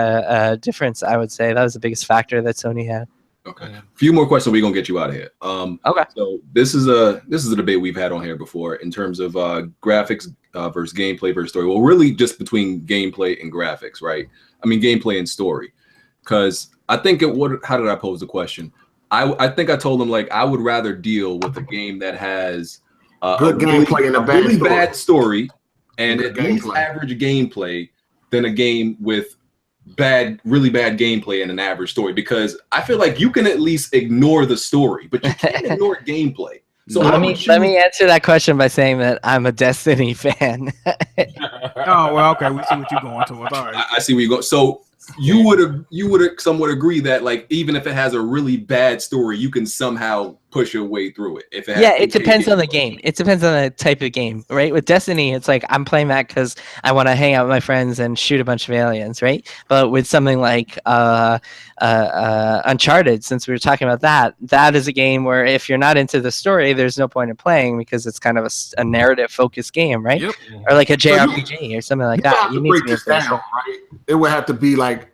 difference, I would say. That was the biggest factor that Sony had. Okay. A few more questions. We're gonna get you out of here. Okay. So this is a debate we've had on here before in terms of graphics versus gameplay versus story. Well, really just between gameplay and graphics, right? I mean, gameplay and story. Because I think how did I pose the question? I think I told them like I would rather deal with a game that has good gameplay and a really story. bad story and good at least average gameplay than a game with really bad gameplay and an average story, because I feel like you can at least ignore the story, but you can't ignore gameplay. So let me answer that question by saying that I'm a Destiny fan. Oh well, okay, we see what you're going towards. All right, I see where you go. So you would somewhat agree that like even if it has a really bad story, you can somehow push your way through it. If it has it depends on the game. It depends on the type of game, right? With Destiny, it's like I'm playing that because I want to hang out with my friends and shoot a bunch of aliens, right? But with something like Uncharted, since we were talking about that is a game where if you're not into the story, there's no point in playing because it's kind of a narrative-focused game, right? Yep. Or like a JRPG or something like that. You need to break this down, right? It would have to be like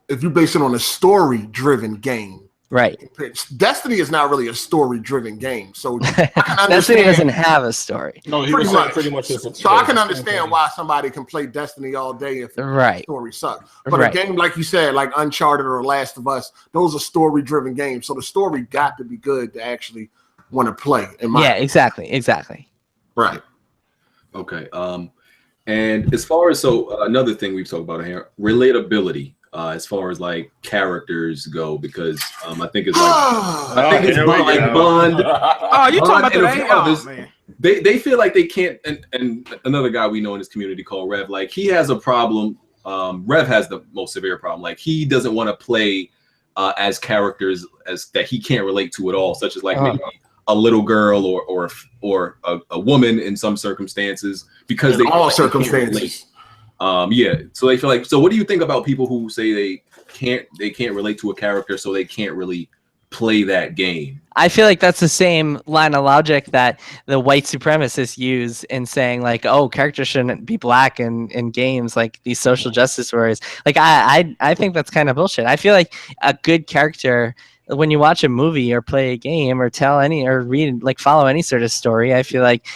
if you base it on a story-driven game. Right. Destiny is not really a story-driven game, so Destiny doesn't have a story. No, he was pretty much. So I can understand why somebody can play Destiny all day if the story sucks. But a game like you said, like Uncharted or Last of Us, those are story-driven games. So the story got to be good to actually want to play. Exactly. Right. Okay. And as far as another thing we've talked about here, relatability. As far as like characters go, because I think it's like Bond. Oh, you talking about the man. They feel like they can't. And another guy we know in this community called Rev, like he has a problem. Rev has the most severe problem. Like he doesn't want to play as characters as that he can't relate to at all, such as like maybe a little girl or a woman in some circumstances, because they all circumstances. So they feel like. So what do you think about people who say they can't relate to a character, so they can't really play that game? I feel like that's the same line of logic that the white supremacists use in saying like, oh, characters shouldn't be black in games, like these social justice warriors. Like I think that's kind of bullshit. I feel like a good character, when you watch a movie or play a game or read, like follow any sort of story, I feel like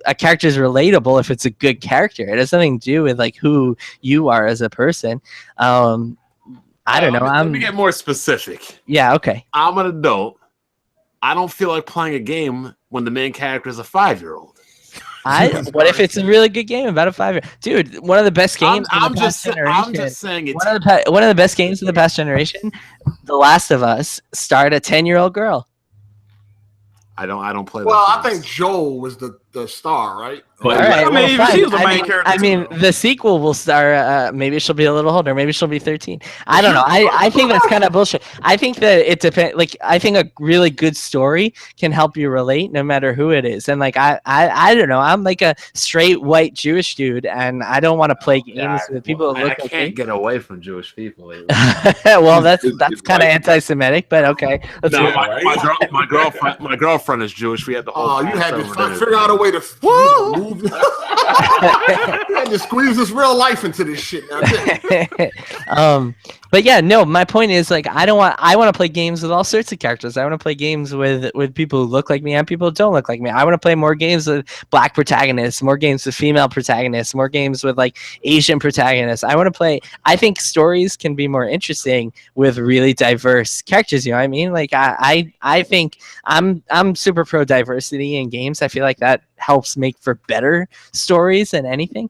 a character is relatable if it's a good character. It has nothing to do with like who you are as a person. I don't know. Let me get more specific. Yeah, okay. I'm an adult. I don't feel like playing a game when the main character is a 5-year-old. What if it's a really good game about a 5-year-old? Dude, one of the best games I'm just saying it's one of the best games of the past generation, The Last of Us, starred a 10-year-old girl. I don't play. Well, I think Joel was the star, right? But right, she was the main character. I mean, the sequel will star. Maybe she'll be a little older. Maybe she'll be 13. I don't know. I think that's kind of bullshit. I think that it depends. Like, I think a really good story can help you relate, no matter who it is. And like, I don't know. I'm like a straight white Jewish dude, and I don't want to play games with people that look. I can't get away from Jewish people. Well, that's kind of anti-Semitic, but okay. No, my girlfriend is Jewish. We had the whole. You had to figure out a way way to move. Yeah, just squeeze this real life into this shit. But yeah, no, my point is like I want to play games with all sorts of characters. I want to play games with people who look like me and people who don't look like me. I want to play more games with black protagonists, more games with female protagonists, more games with like Asian protagonists. I think stories can be more interesting with really diverse characters, you know what I mean? Like I think I'm super pro diversity in games. I feel like that helps make for better stories than anything.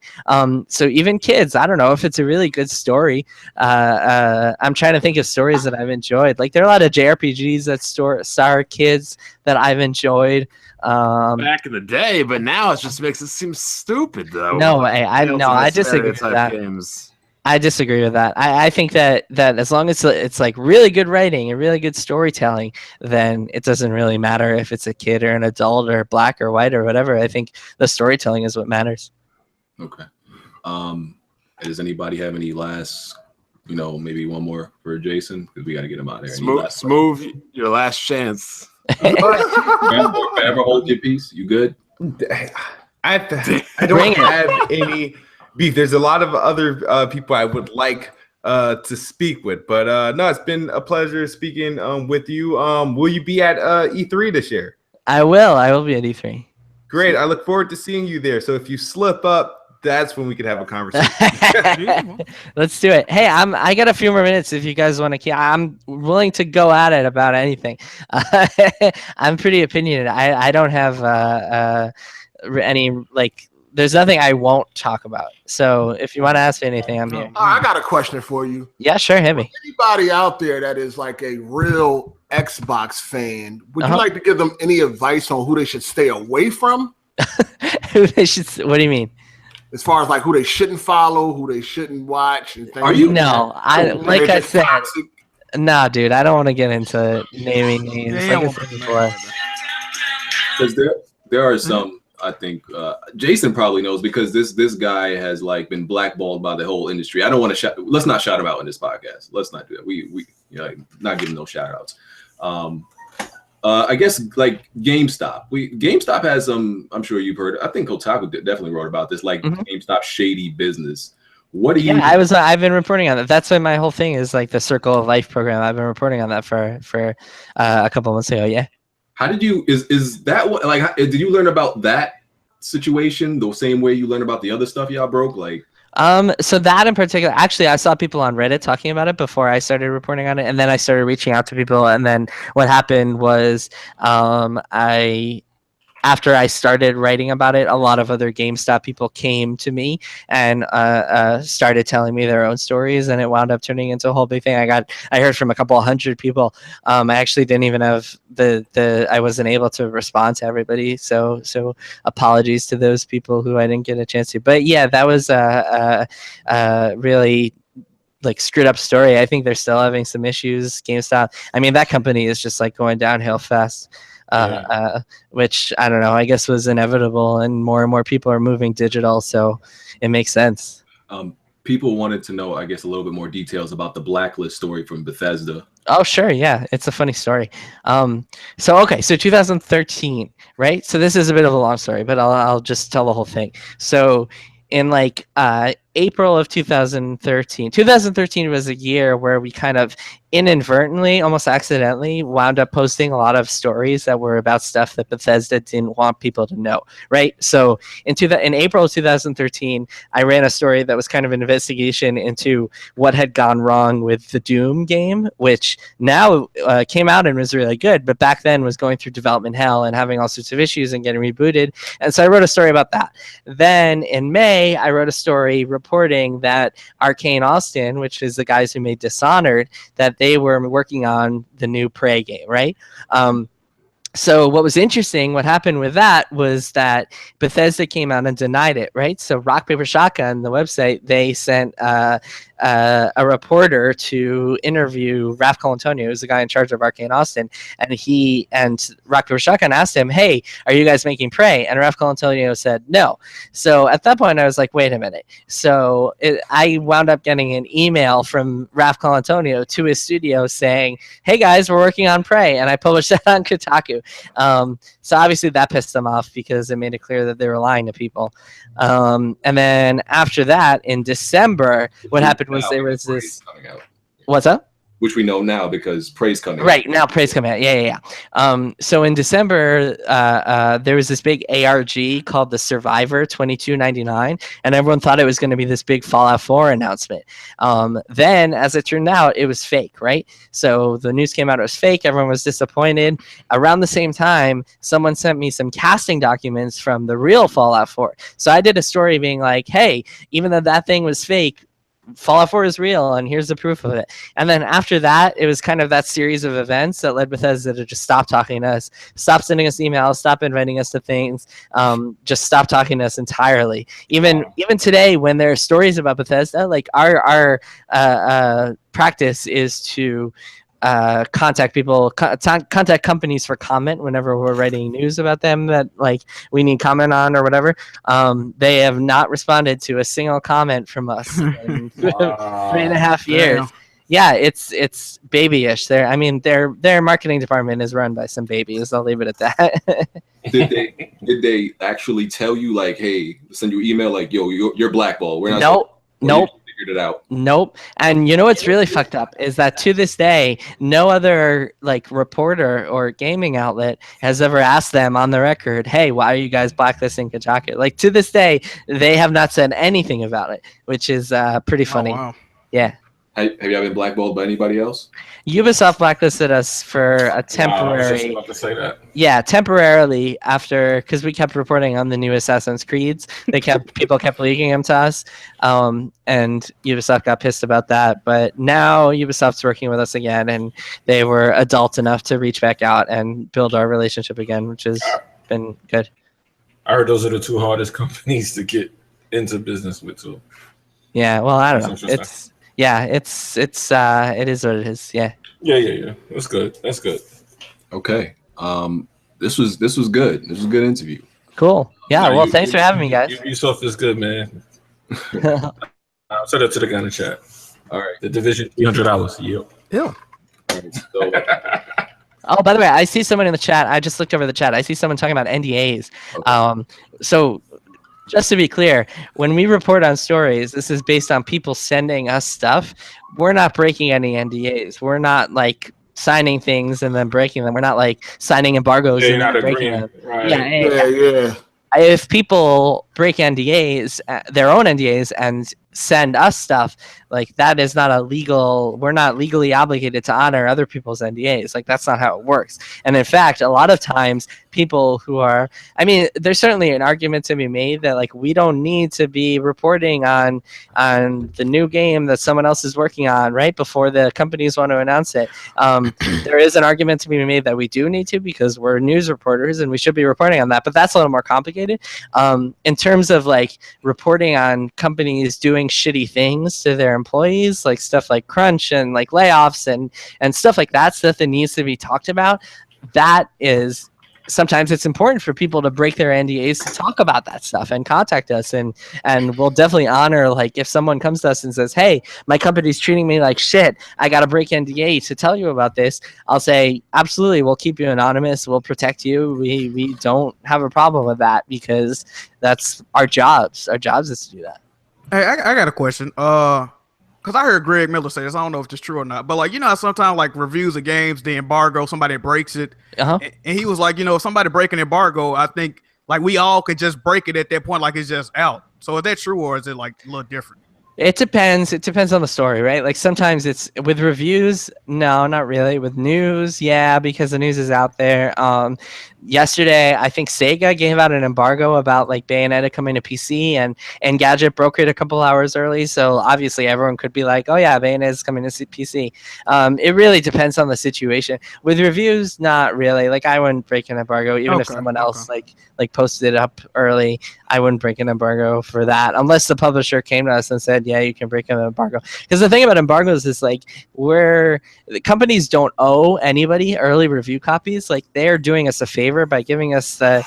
So even kids, I don't know if it's a really good story. I'm trying to think of stories that I've enjoyed. Like there are a lot of JRPGs that star kids that I've enjoyed. Back in the day, but now it just makes it seem stupid though. No, I disagree with that. Games. I disagree with that. I think that as long as it's like really good writing and really good storytelling, then it doesn't really matter if it's a kid or an adult or black or white or whatever. I think the storytelling is what matters. Okay. Does anybody have any last, maybe one more for Jason? Because we got to get him out of here. Smooth, your last chance. Ever hold your peace? You good? I don't have any beef. There's a lot of other people I would like to speak with, but no, it's been a pleasure speaking with you. Will you be at E3 this year? I will be at E3. Great. I look forward to seeing you there. So if you slip up, that's when we could have a conversation. Let's do it. Hey, I got a few more minutes if you guys want to keep. I'm willing to go at it about anything. I'm pretty opinionated. I don't have any like. There's nothing I won't talk about. So if you want to ask me anything, I'm here. I got a question for you. Yeah, sure, hit me. Anybody out there that is like a real Xbox fan, would you like to give them any advice on who they should stay away from? What do you mean? As far as like who they shouldn't follow, who they shouldn't watch, and things. Are you? No, like I said, toxic? nah, dude. I don't want to get into naming names. Like I said before. Because there are some. I think Jason probably knows because this guy has like been blackballed by the whole industry. I don't want to let's not shout him out in this podcast. Let's not do that. We not giving no shout outs. I guess like GameStop. GameStop has some. I'm sure you've heard. I think Kotaku definitely wrote about this. Like GameStop shady business. What do you? Yeah, I've been reporting on that. That's why my whole thing is like the Circle of Life program. I've been reporting on that for a couple months ago. Yeah. How did you? Is that what? Like, did you learn about that situation the same way you learned about the other stuff y'all broke? Like. So that in particular, actually, I saw people on Reddit talking about it before I started reporting on it, and then I started reaching out to people, and then what happened was, after I started writing about it, a lot of other GameStop people came to me and started telling me their own stories, and it wound up turning into a whole big thing. I heard from a couple 100 people. I actually didn't even have I wasn't able to respond to everybody, so apologies to those people who I didn't get a chance to. But yeah, that was really like screwed up story. I think they're still having some issues. GameStop. I mean, that company is just like going downhill fast. Which I don't know, I guess was inevitable, and more people are moving digital, so it makes sense. People wanted to know, I guess, a little bit more details about the blacklist story from Bethesda. Oh, sure, yeah, it's a funny story. So 2013, right? So this is a bit of a long story, but I'll just tell the whole thing. So in like April of 2013 was a year where we kind of inadvertently, almost accidentally, wound up posting a lot of stories that were about stuff that Bethesda didn't want people to know, right? So in April of 2013, I ran a story that was kind of an investigation into what had gone wrong with the Doom game, which now came out and was really good, but back then was going through development hell and having all sorts of issues and getting rebooted. And so I wrote a story about that. Then in May, I wrote a story reporting that Arcane Austin, which is the guys who made Dishonored, that they were working on the new Prey game, right? So what was interesting, what happened with that was that Bethesda came out and denied it, right? So Rock, Paper, Shotgun, the website, they sent a reporter to interview Ralph Colantonio, who's the guy in charge of Arcane Austin, and Rock, Paper, Shotgun asked him, hey, are you guys making Prey? And Ralph Colantonio said no. So at that point, I was like, wait a minute. So I wound up getting an email from Ralph Colantonio to his studio saying, hey guys, we're working on Prey, and I published that on Kotaku. So obviously that pissed them off because it made it clear that they were lying to people. And then after that, in December, what happened was there was this. What's up? Which we know now because Prey's coming. Right, now Prey's coming out. Yeah. So in December, there was this big ARG called the Survivor 2299, and everyone thought it was going to be this big Fallout 4 announcement. Then, as it turned out, it was fake, right? So the news came out, it was fake. Everyone was disappointed. Around the same time, someone sent me some casting documents from the real Fallout 4. So I did a story being like, hey, even though that thing was fake, Fallout 4 is real, and here's the proof of it. And then after that, it was kind of that series of events that led Bethesda to just stop talking to us, stop sending us emails, stop inviting us to things, just stop talking to us entirely. Even today, when there are stories about Bethesda, like our practice is to contact people, contact companies for comment whenever we're writing news about them that like we need comment on or whatever. They have not responded to a single comment from us in 3.5 years. Damn. Yeah, it's babyish. Their marketing department is run by some babies. I'll leave it at that. Did they actually tell you like, hey, send you email like, yo, you're blackballed? We're not. Nope. Figured it out. Nope. And you know what's really fucked up is that to this day, no other like reporter or gaming outlet has ever asked them on the record, hey, why are you guys blacklisting Kotaku? Like to this day, they have not said anything about it, which is pretty funny. Oh, wow. Yeah. Have you ever been blackballed by anybody else? Ubisoft blacklisted us for a temporary. I was just about to say that. Yeah, temporarily after, because we kept reporting on the new Assassin's Creeds. People kept leaking them to us, and Ubisoft got pissed about that. But now Ubisoft's working with us again, and they were adult enough to reach back out and build our relationship again, which has been good. I heard those are the two hardest companies to get into business with too. Yeah, well, I don't know. It is what it is. Yeah. Yeah. That's good. Okay. This was good. This was a good interview. Cool. Yeah. Well, thanks for having me, guys. Ubisoft is good, man. I'll send it to the guy in the chat. All right. The Division $300. Yeah. Right, so, oh, by the way, I see someone in the chat. I just looked over the chat. I see someone talking about NDAs. Okay. So just to be clear, when we report on stories, this is based on people sending us stuff. We're not breaking any NDAs. We're not like signing things and then breaking them. We're not like signing embargoes and then breaking them. Right. Yeah. If people break NDAs, their own NDAs, and send us stuff, like that is not we're not legally obligated to honor other people's NDAs. Like that's not how it works. And in fact, a lot of times people who are, there's certainly an argument to be made that like we don't need to be reporting on the new game that someone else is working on right before the companies want to announce it. There is an argument to be made that we do need to because we're news reporters and we should be reporting on that, but that's a little more complicated. In terms of like reporting on companies doing shitty things to their employees, like stuff like crunch and like layoffs and stuff like that needs to be talked about. That is, sometimes it's important for people to break their NDAs to talk about that stuff and contact us, and we'll definitely honor, like if someone comes to us and says, hey, my company's treating me like shit, I gotta break NDA to tell you about this, I'll say absolutely, we'll keep you anonymous, we'll protect you, we don't have a problem with that because that's our jobs is to do that. Hey, I got a question. Because I heard Greg Miller say this. I don't know if it's true or not. But, like, you know how sometimes, like, reviews of games, the embargo, somebody breaks it. Uh-huh. And he was like, if somebody break an embargo, I think, like, we all could just break it at that point, like it's just out. So is that true or is it, like, a little different? It depends. It depends on the story, right? Like sometimes it's with reviews. No, not really. With news, yeah, because the news is out there. Yesterday, I think Sega gave out an embargo about like Bayonetta coming to PC, and Engadget broke it a couple hours early. So obviously, everyone could be like, "Oh yeah, Bayonetta is coming to PC." It really depends on the situation. With reviews, not really. Like I wouldn't break an embargo, even if someone else like posted it up early. I wouldn't break an embargo for that unless the publisher came to us and said, yeah, you can break an embargo. Because the thing about embargoes is like the companies don't owe anybody early review copies. Like they're doing us a favor by giving us it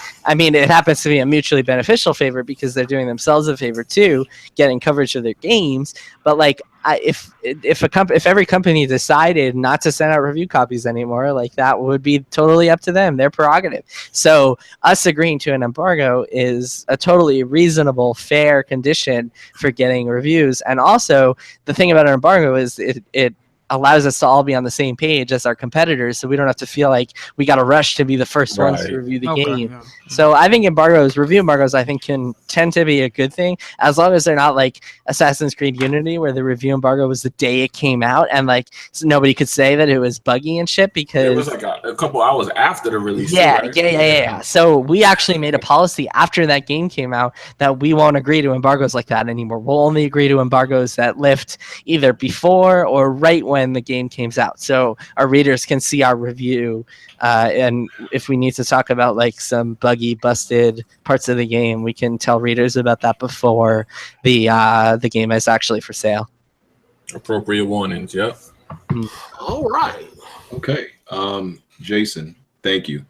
happens to be a mutually beneficial favor because they're doing themselves a favor too, getting coverage of their games. But like if every company decided not to send out review copies anymore, like that would be totally up to them, their prerogative. So us agreeing to an embargo is a totally reasonable, fair condition for getting reviews. And also the thing about an embargo is it allows us to all be on the same page as our competitors, so we don't have to feel like we got to rush to be the first ones to review the game. Yeah. So I think review embargoes, I think can tend to be a good thing, as long as they're not like Assassin's Creed Unity, where the review embargo was the day it came out, and like so nobody could say that it was buggy and shit because it was like a couple hours after the release. Yeah, right? yeah. So we actually made a policy after that game came out that we won't agree to embargoes like that anymore. We'll only agree to embargoes that lift either before or right when the game came out, so our readers can see our review, and if we need to talk about like some buggy, busted parts of the game, we can tell readers about that before the game is actually for sale. Appropriate warnings. Yep. All right. Okay. Jason, thank you.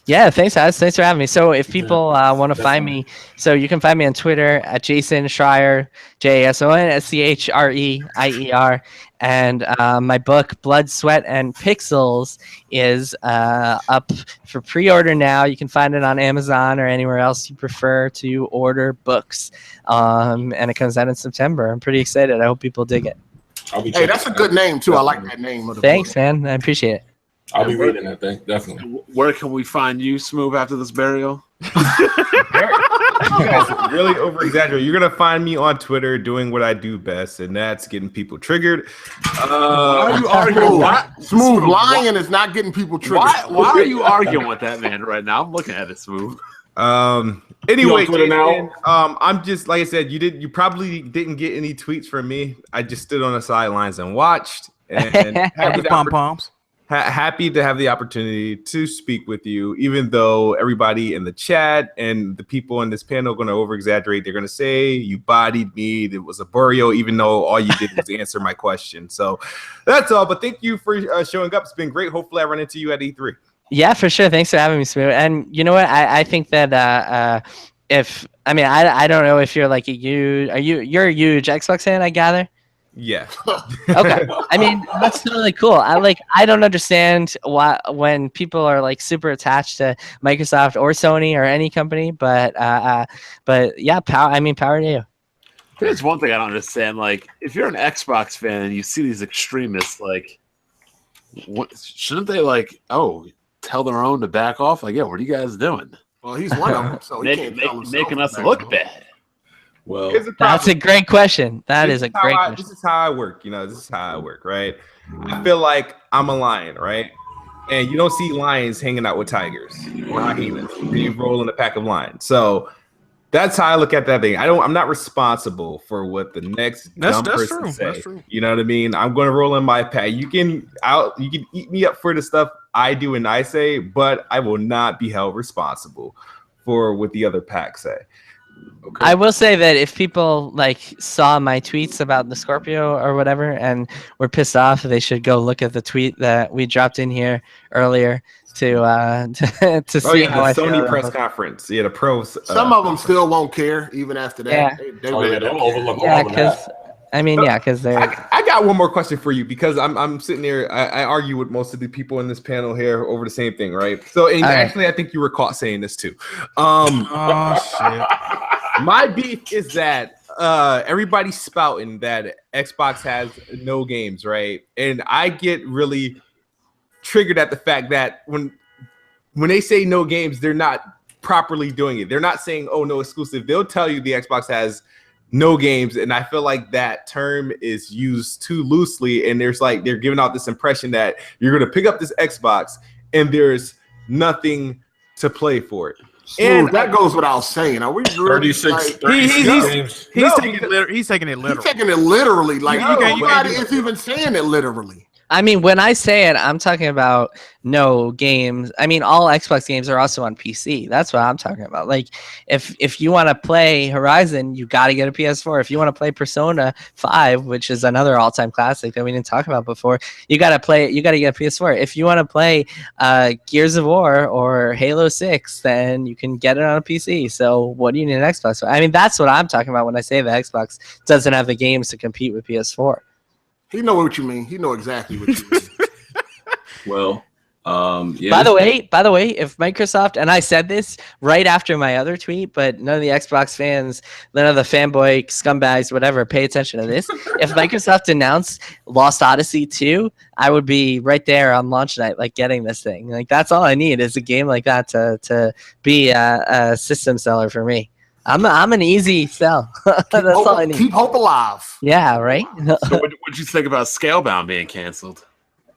Yeah, thanks, guys. Thanks for having me. So if people want to find me, so you can find me on Twitter at Jason Schreier, JASON SCHREIER. And my book, Blood, Sweat, and Pixels, is up for pre-order now. You can find it on Amazon or anywhere else you prefer to order books. And it comes out in September. I'm pretty excited. I hope people dig it. Hey, that's a good name, too. I like that name. Of the Thanks, book. man. I appreciate it. I'll be reading that thing, definitely. Where can we find you, Smooth, after this burial? You guys really over-exaggerate. You're going to find me on Twitter doing what I do best, and that's getting people triggered. Why are you arguing? Smooth lying is not getting people triggered. Why are you arguing with that man right now? I'm looking at it, Smooth. Anyway, Jason, now? I'm just, like I said, you probably didn't get any tweets from me. I just stood on the sidelines and watched. And Happy pom-poms. Happy to have the opportunity to speak with you, even though everybody in the chat and the people in this panel are going to over-exaggerate. They're going to say you bodied me. It was a burial, even though all you did was answer my question. So that's all. But thank you for showing up. It's been great. Hopefully I run into you at E3. Yeah, for sure. Thanks for having me, Smooth. And you know what? I think that I don't know if you're like you're a huge Xbox fan, I gather. Yeah. Okay. I mean, that's really cool. I don't understand why when people are like super attached to Microsoft or Sony or any company, but yeah, power to you. There's one thing I don't understand. Like, if you're an Xbox fan and you see these extremists, like, shouldn't they tell their own to back off? Like, yeah, what are you guys doing? Well, he's one of them, so he can't tell himself making us look bad. Well, that's a great question. That is a great question. This is how I work. This is how I work, right? I feel like I'm a lion, right? And you don't see lions hanging out with tigers or hyenas. They roll in a pack of lions. So that's how I look at that thing. I'm not responsible for what the next dumb person says. That's true. You know what I mean? I'm going to roll in my pack. You can eat me up for the stuff I do and I say, but I will not be held responsible for what the other pack say. Okay. I will say that if people saw my tweets about the Scorpio or whatever and were pissed off, they should go look at the tweet that we dropped in here earlier to see how I Sony press conference. Yeah, the pros. Some of them still won't care even after that. Yeah. They really don't overlook all of that. Because they're. I got one more question for you because I'm sitting here. I argue with most of the people in this panel here over the same thing, right? So, and actually, I think you were caught saying this too. Shit. My beef is that everybody's spouting that Xbox has no games, right? And I get really triggered at the fact that when they say no games, they're not properly doing it. They're not saying, "Oh, no exclusive." They'll tell you the Xbox has no games, and I feel like that term is used too loosely, and they're giving out this impression that you're going to pick up this Xbox and there's nothing to play for it. And that goes without saying. Are we really 36 games? He's taking it literally. He's taking it literally. Like nobody is even saying it literally. I mean, when I say it, I'm talking about no games. I mean, all Xbox games are also on PC. That's what I'm talking about. Like, if you want to play Horizon, you got to get a PS4. If you want to play Persona 5, which is another all-time classic that we didn't talk about before, you got to play. You got to get a PS4. If you want to play Gears of War or Halo 6, then you can get it on a PC. So what do you need an Xbox for? I mean, that's what I'm talking about when I say the Xbox doesn't have the games to compete with PS4. He know what you mean. He know exactly what you mean. Well, yeah. By the way, if Microsoft, and I said this right after my other tweet, but none of the Xbox fans, none of the fanboy scumbags, whatever, pay attention to this. If Microsoft announced Lost Odyssey 2, I would be right there on launch night, like getting this thing. Like that's all I need is a game like that to be a system seller for me. I'm an easy sell. That's all I need. Keep hope alive. Yeah, right. So what'd you think about Scalebound being canceled?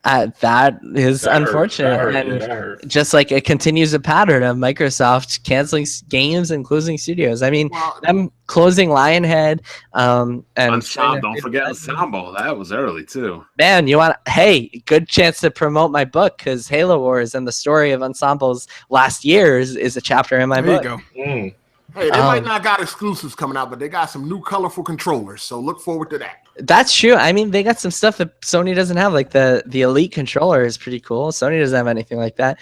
That is unfortunate. That hurt. Just like it continues a pattern of Microsoft canceling games and closing studios. I mean, them closing Lionhead. And don't forget Ensemble. That was early too. Man, hey, good chance to promote my book because Halo Wars and the story of Ensemble's last years is a chapter in my book. There you go. Hey, they might not got exclusives coming out, but they got some new colorful controllers. So look forward to that. That's true. I mean, they got some stuff that Sony doesn't have. Like the Elite controller is pretty cool. Sony doesn't have anything like that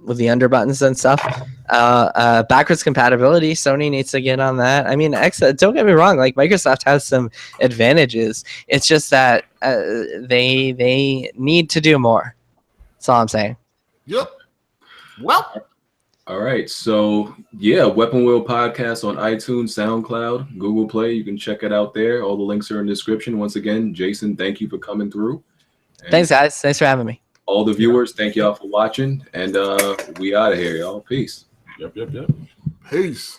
with the under buttons and stuff. Backwards compatibility, Sony needs to get on that. I mean, don't get me wrong. Like Microsoft has some advantages. It's just that they need to do more. That's all I'm saying. Yep. Well. All right, so yeah, Weapon Wheel Podcast on iTunes, SoundCloud, Google Play. You can check it out there. All the links are in the description. Once again, Jason, thank you for coming through. And thanks, guys. Thanks for having me. All the viewers, thank y'all for watching. And we out of here, y'all. Peace. Yep. Peace.